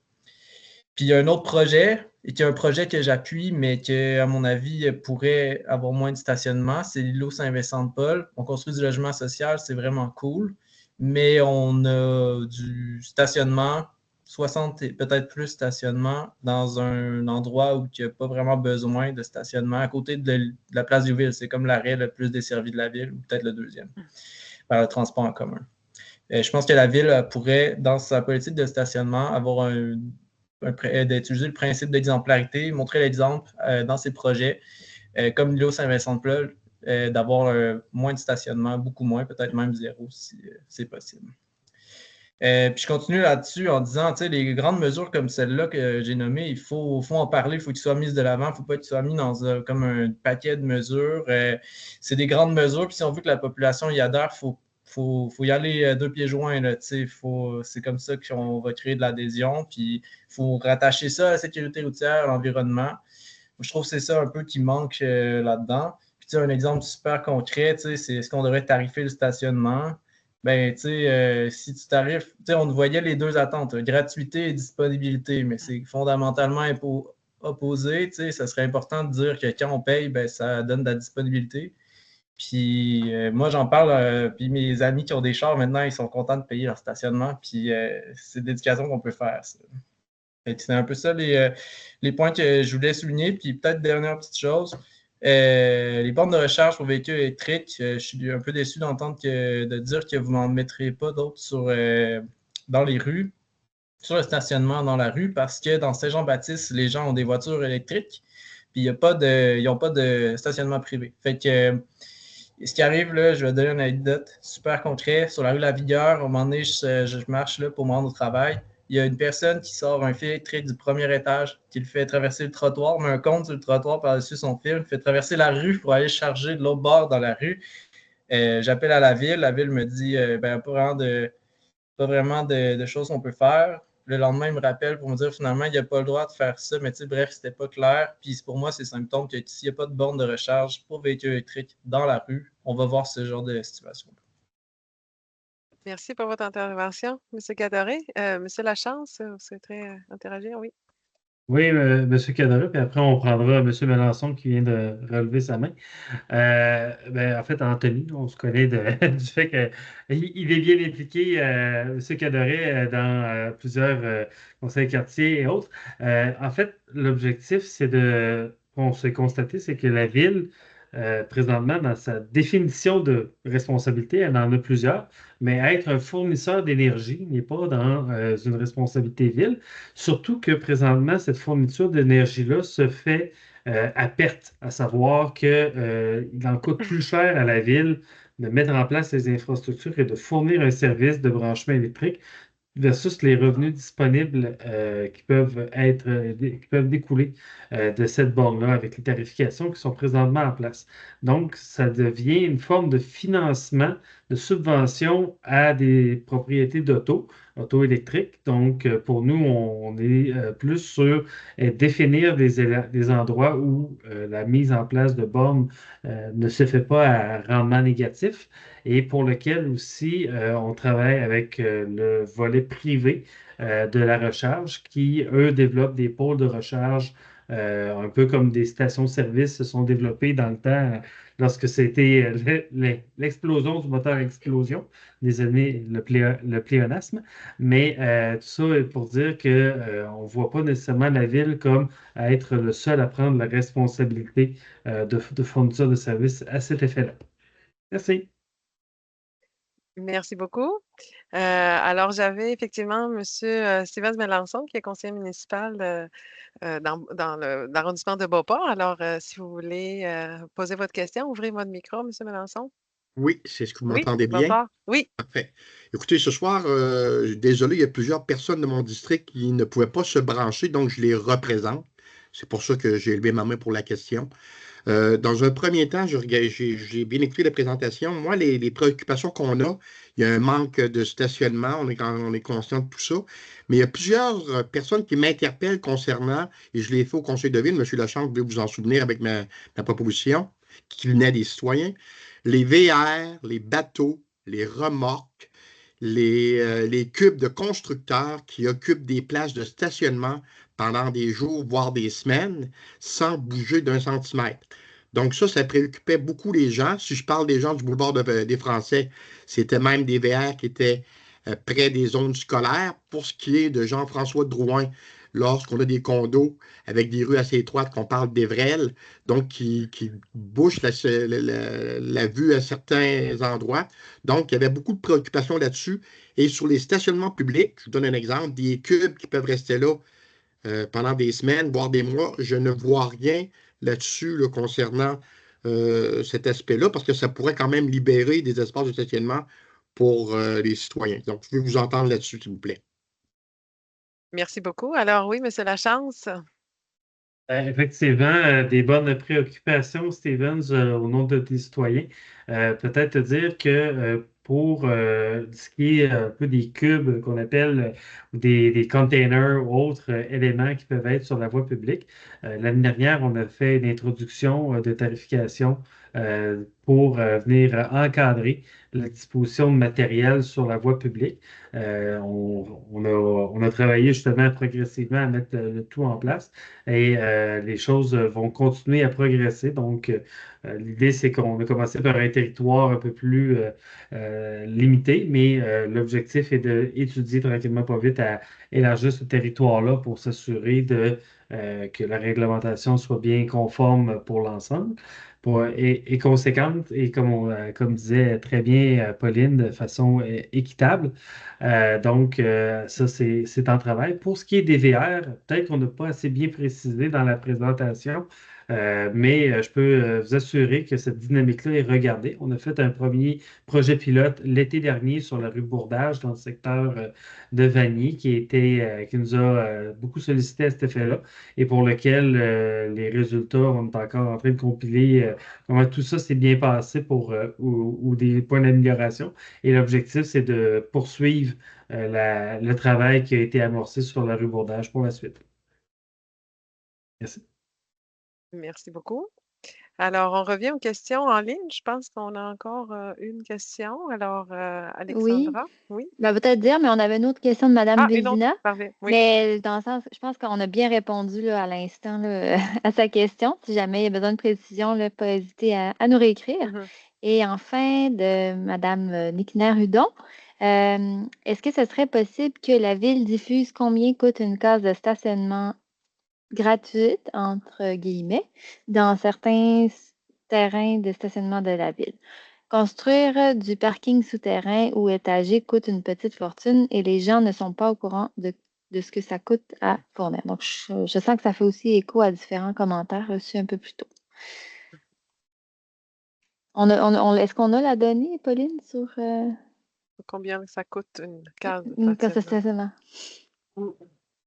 Puis il y a un autre projet, et qui est un projet que j'appuie, mais qui, à mon avis, pourrait avoir moins de stationnement, c'est l'îlot Saint-Vincent-de-Paul. On construit du logement social, c'est vraiment cool, mais on a du stationnement, 60 et peut-être plus stationnement, dans un endroit où il n'y a pas vraiment besoin de stationnement, à côté de la place du ville. C'est comme l'arrêt le plus desservi de la ville, ou peut-être le deuxième, par le transport en commun. Je pense que la Ville pourrait, dans sa politique de stationnement, avoir d'utiliser le principe d'exemplarité, montrer l'exemple dans ses projets, comme l'îlot Saint-Vincent-de-Paul, d'avoir moins de stationnement, beaucoup moins, peut-être même zéro si c'est possible. Puis je continue là-dessus en disant, tu sais, les grandes mesures comme celle-là que j'ai nommées, il faut en parler, il faut qu'elles soient mises de l'avant, il ne faut pas qu'elles soient mises dans comme un paquet de mesures. C'est des grandes mesures, puis si on veut que la population y adhère, il faut y aller deux pieds joints. Là, c'est comme ça qu'on va créer de l'adhésion. Puis il faut rattacher ça à la sécurité routière, à l'environnement. Je trouve que c'est ça un peu qui manque là-dedans. Puis un exemple super concret, c'est est-ce qu'on devrait tarifer le stationnement? Ben, si tu tarifes, on voyait les deux attentes, gratuité et disponibilité, mais c'est fondamentalement opposé. Ça serait important de dire que quand on paye, ben, ça donne de la disponibilité. Puis moi, j'en parle, puis mes amis qui ont des chars, maintenant, ils sont contents de payer leur stationnement, puis c'est l'éducation qu'on peut faire. C'est un peu ça les points que je voulais souligner. Puis peut-être dernière petite chose, les bornes de recharge pour véhicules électriques, je suis un peu déçu de dire que vous n'en mettrez pas d'autres dans les rues, sur le stationnement dans la rue, parce que dans Saint-Jean-Baptiste, les gens ont des voitures électriques, puis ils n'ont pas de stationnement privé. Fait que ce qui arrive, là, je vais donner une anecdote super concrète. Sur la rue La Vigueur, à un moment donné, je marche là, pour me rendre au travail. Il y a une personne qui sort un fil électrique du premier étage, qui le fait traverser le trottoir, met un compte sur le trottoir par-dessus son fil, fait traverser la rue pour aller charger de l'autre bord dans la rue. J'appelle à la ville me dit pas vraiment de choses qu'on peut faire. le lendemain, il me rappelle pour me dire finalement, il n'y a pas le droit de faire ça. Mais bref, c'était pas clair. Puis pour moi, c'est symptôme que s'il n'y a pas de borne de recharge pour véhicules électriques dans la rue, on va voir ce genre de situation. Merci pour votre intervention, M. Gadoré. M. Lachance, vous souhaiterez interagir? Oui. Oui, M. Cadoré, puis après, on prendra M. Mélenchon qui vient de relever sa main. En fait, Anthony, on se connaît du fait qu'il est bien impliqué, M. Cadoré, dans plusieurs conseils de quartier et autres. En fait, l'objectif, qu'on s'est constaté, c'est que la ville, présentement, dans sa définition de responsabilité, elle en a plusieurs, mais être un fournisseur d'énergie n'est pas dans une responsabilité ville. Surtout que présentement, cette fourniture d'énergie-là se fait à perte, à savoir qu'il en coûte plus cher à la ville de mettre en place les infrastructures et de fournir un service de branchement électrique versus les revenus disponibles qui peuvent qui peuvent découler de cette borne-là avec les tarifications qui sont présentement en place. Donc, ça devient une forme de financement, de subvention à des propriétés auto électriques. Donc, pour nous, on est plus sur définir des endroits où la mise en place de bornes ne se fait pas à rendement négatif et pour lequel aussi on travaille avec le volet privé de la recharge qui, eux, développent des pôles de recharge un peu comme des stations-service se sont développées dans le temps lorsque c'était l'explosion du moteur à explosion des années, le pléonasme. Mais tout ça est pour dire qu'on ne voit pas nécessairement la ville comme à être le seul à prendre la responsabilité de fourniture de services à cet effet-là. Merci. Merci beaucoup. Alors, j'avais effectivement M. Stevens Mélenchon, qui est conseiller municipal dans l'arrondissement de Beauport. Alors, si vous voulez poser votre question, ouvrez votre micro, M. Mélenchon. Oui, c'est ce que vous Oui, m'entendez bien? bonsoir. Oui. Parfait. Écoutez, ce soir, désolé, il y a plusieurs personnes de mon district qui ne pouvaient pas se brancher, donc je les représente. C'est pour ça que j'ai levé ma main pour la question. Dans un premier temps, j'ai bien écouté la présentation. Moi, les préoccupations qu'on a, il y a un manque de stationnement, on est conscient de tout ça, mais il y a plusieurs personnes qui m'interpellent concernant, et je l'ai fait au conseil de ville, M. Lachance, vous devez vous en souvenir avec ma proposition, qui venait des citoyens, les VR, les bateaux, les remorques, les cubes de constructeurs qui occupent des places de stationnement pendant des jours, voire des semaines, sans bouger d'un centimètre. Donc ça préoccupait beaucoup les gens. Si je parle des gens du boulevard des Français, c'était même des VR qui étaient près des zones scolaires. Pour ce qui est de Jean-François Drouin, lorsqu'on a des condos avec des rues assez étroites, qu'on parle d'Évrel, donc qui bouchent la vue à certains endroits. Donc, il y avait beaucoup de préoccupations là-dessus. Et sur les stationnements publics, je vous donne un exemple, des cubes qui peuvent rester là pendant des semaines, voire des mois, je ne vois rien là-dessus concernant cet aspect-là, parce que ça pourrait quand même libérer des espaces de stationnement pour les citoyens. Donc, je veux vous entendre là-dessus, s'il vous plaît. Merci beaucoup. Alors oui, M. Lachance. Effectivement, des bonnes préoccupations, Stevens, au nom de tes citoyens. Peut-être te dire que pour ce qui est un peu des cubes qu'on appelle des containers ou autres éléments qui peuvent être sur la voie publique, l'année dernière, on a fait une introduction de tarification pour venir encadrer la disposition de matériel sur la voie publique. On a travaillé justement progressivement à mettre le tout en place et les choses vont continuer à progresser. Donc, l'idée, c'est qu'on a commencé par un territoire un peu plus limité, mais l'objectif est d'étudier tranquillement pas vite à élargir ce territoire-là pour s'assurer que la réglementation soit bien conforme pour l'ensemble et conséquente et comme disait très bien Pauline, de façon équitable. Donc, ça, c'est en travail. Pour ce qui est des VR, peut-être qu'on n'a pas assez bien précisé dans la présentation. Mais je peux vous assurer que cette dynamique-là est regardée. On a fait un premier projet pilote l'été dernier sur la rue Bourdage, dans le secteur de Vanier, qui nous a beaucoup sollicité à cet effet-là et pour lequel les résultats, on est encore en train de compiler comment tout ça s'est bien passé ou des points d'amélioration. Et l'objectif, c'est de poursuivre le travail qui a été amorcé sur la rue Bourdage pour la suite. Merci. Merci beaucoup. Alors, on revient aux questions en ligne. Je pense qu'on a encore une question. Alors, Oui. Alexandra, oui? Ben, peut-être dire, mais on avait une autre question de Mme Ah, une autre, Vézina. parfait, oui. Mais dans le sens, je pense qu'on a bien répondu là, à l'instant là, à sa question. Si jamais il y a besoin de précision, là, pas hésiter à nous réécrire. Mhm. Et enfin, de Mme Nikner-Hudon, est-ce que ce serait possible que la Ville diffuse combien coûte une case de stationnement gratuite, entre guillemets, dans certains terrains de stationnement de la Ville? Construire du parking souterrain ou étagé coûte une petite fortune et les gens ne sont pas au courant de ce que ça coûte à fournir. Donc, je sens que ça fait aussi écho à différents commentaires reçus un peu plus tôt. Est-ce qu'on a la donnée, Pauline, sur Combien ça coûte une case de une case de stationnement? stationnement?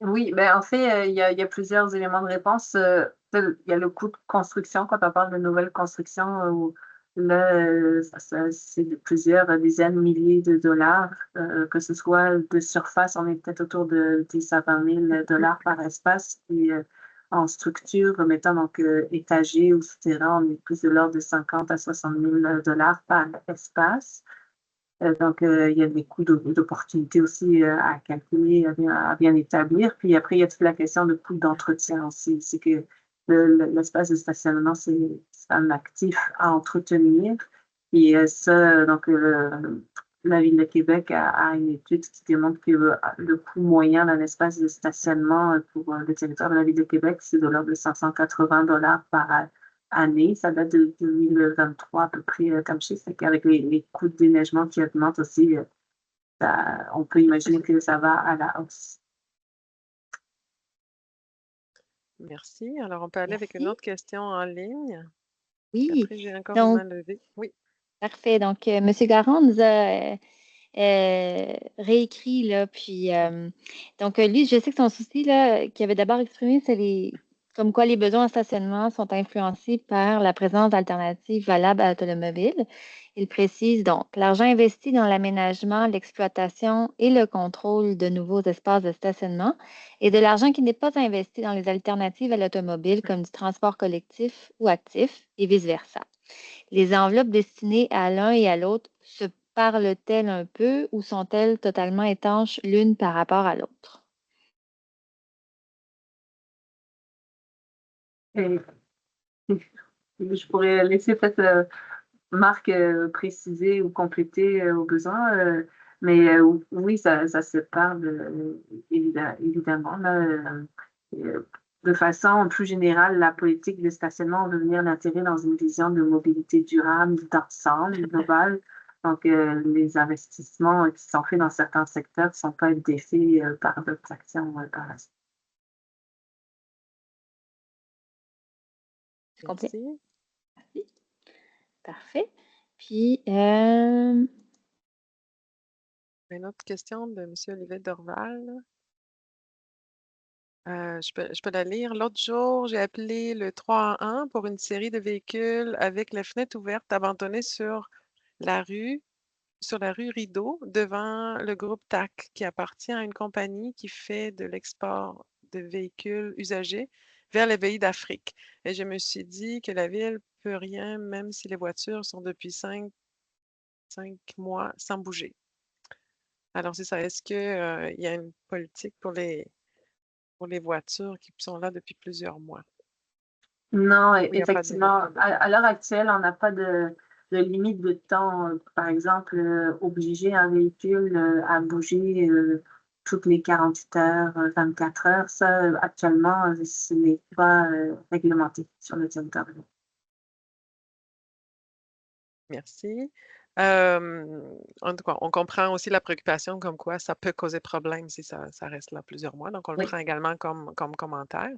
Oui, ben en fait, il y a plusieurs éléments de réponse. Il y a le coût de construction quand on parle de nouvelle construction. Là, c'est de plusieurs dizaines, milliers de dollars, que ce soit de surface, on est peut-être autour de 10 à 20 000 dollars par espace. Et en structure, mettons donc étagé ou souterrain, on est plus de l'ordre de 50 à 60 000 dollars par espace. Donc, il y a des coûts d'opportunité aussi à calculer, à bien établir. Puis après, il y a toute la question de coûts d'entretien aussi. C'est que l'espace de stationnement, c'est un actif à entretenir. Et ça, donc, la Ville de Québec a une étude qui démontre que le coût moyen d'un espace de stationnement pour le territoire de la Ville de Québec, c'est de l'ordre de 580 dollars par année. Ça date de 2023 à peu près comme chiffre. Avec les coûts de déneigement qui augmentent aussi, on peut imaginer que ça va à la hausse. Merci. Alors, on peut aller avec une autre question en ligne. Oui. Après, j'ai encore Donc, une main levée. Oui. Parfait. Donc, M. Garon nous a réécrit, là, puis donc lui, je sais que son souci, là, qu'il avait d'abord exprimé, c'est comme quoi les besoins en stationnement sont influencés par la présence d'alternatives valables à l'automobile. Il précise donc l'argent investi dans l'aménagement, l'exploitation et le contrôle de nouveaux espaces de stationnement et de l'argent qui n'est pas investi dans les alternatives à l'automobile comme du transport collectif ou actif et vice-versa. Les enveloppes destinées à l'un et à l'autre se parlent-elles un peu ou sont-elles totalement étanches l'une par rapport à l'autre? Je pourrais laisser peut-être Marc préciser ou compléter au besoin, mais oui, ça se parle évidemment. Là, de façon plus générale, la politique de stationnement veut venir l'intégrer dans une vision de mobilité durable, d'ensemble, globale. Donc, les investissements qui sont faits dans certains secteurs ne sont pas défaits par d'autres actions par la suite. C'est complet. Merci. Merci. Parfait. Puis, une autre question de M. Olivier Dorval. Je peux la lire. L'autre jour, j'ai appelé le 311 pour une série de véhicules avec les fenêtres ouvertes abandonnés sur la rue Rideau, devant le groupe TAC, qui appartient à une compagnie qui fait de l'export de véhicules usagés vers les pays d'Afrique. Et je me suis dit que la ville peut rien, même si les voitures sont depuis 5 mois sans bouger. Alors, c'est ça. Est-ce qu'il y a une politique pour les voitures qui sont là depuis plusieurs mois? Non, Il n'y a pas de limite. effectivement, à l'heure actuelle, on n'a pas de limite de temps. Par exemple, obliger un véhicule à bouger toutes les 48 heures, 24 heures, ça, actuellement, ce n'est pas réglementé sur le territoire. Merci. En tout cas, on comprend aussi la préoccupation comme quoi ça peut causer problème si ça reste là plusieurs mois. Donc, on le Oui. prend également comme commentaire.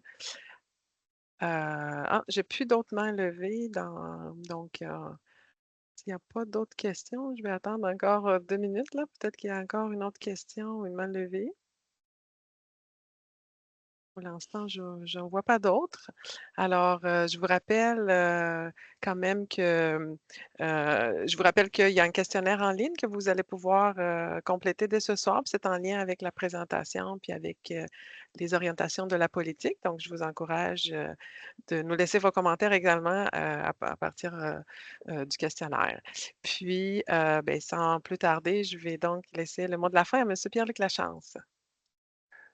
J'ai plus d'autres mains levées. Donc, s'il n'y a pas d'autres questions, je vais attendre encore 2 minutes. Là. Peut-être qu'il y a encore une autre question ou une main levée. Pour l'instant, je n'en vois pas d'autres. Alors, je vous rappelle quand même que je vous rappelle qu'il y a un questionnaire en ligne que vous allez pouvoir compléter dès ce soir. Puis c'est en lien avec la présentation puis avec les orientations de la politique. Donc, je vous encourage de nous laisser vos commentaires également à partir du questionnaire. Puis, ben, sans plus tarder, je vais donc laisser le mot de la fin à M. Pierre-Luc Lachance.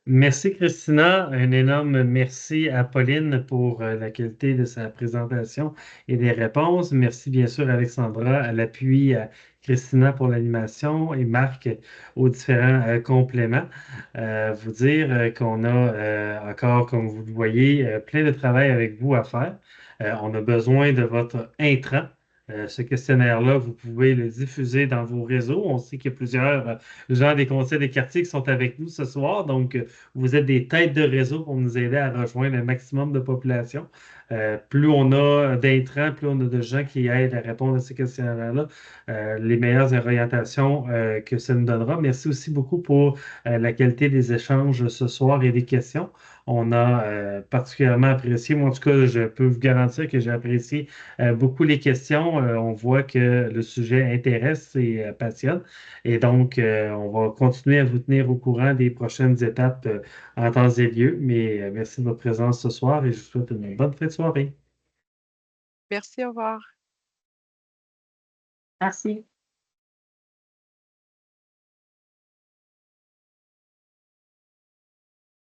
Merci, Christina. Un énorme merci à Pauline pour la qualité de sa présentation et des réponses. Merci bien sûr à Alexandra à l'appui, à Christina pour l'animation et Marc aux différents compléments. Vous dire qu'on a encore, comme vous le voyez, plein de travail avec vous à faire. On a besoin de votre intrant. Ce questionnaire-là, vous pouvez le diffuser dans vos réseaux. On sait qu'il y a plusieurs gens des conseils des quartiers qui sont avec nous ce soir. Donc, vous êtes des têtes de réseau pour nous aider à rejoindre un maximum de population. Plus on a d'intrants, plus on a de gens qui aident à répondre à ces questionnaires-là, les meilleures orientations que ça nous donnera. Merci aussi beaucoup pour la qualité des échanges ce soir et des questions. On a particulièrement apprécié, moi en tout cas, je peux vous garantir que j'ai apprécié beaucoup les questions. On voit que le sujet intéresse et passionne. Et donc, on va continuer à vous tenir au courant des prochaines étapes en temps et lieu. Mais merci de votre présence ce soir et je vous souhaite une bonne fin de soirée. Merci, au revoir. Merci.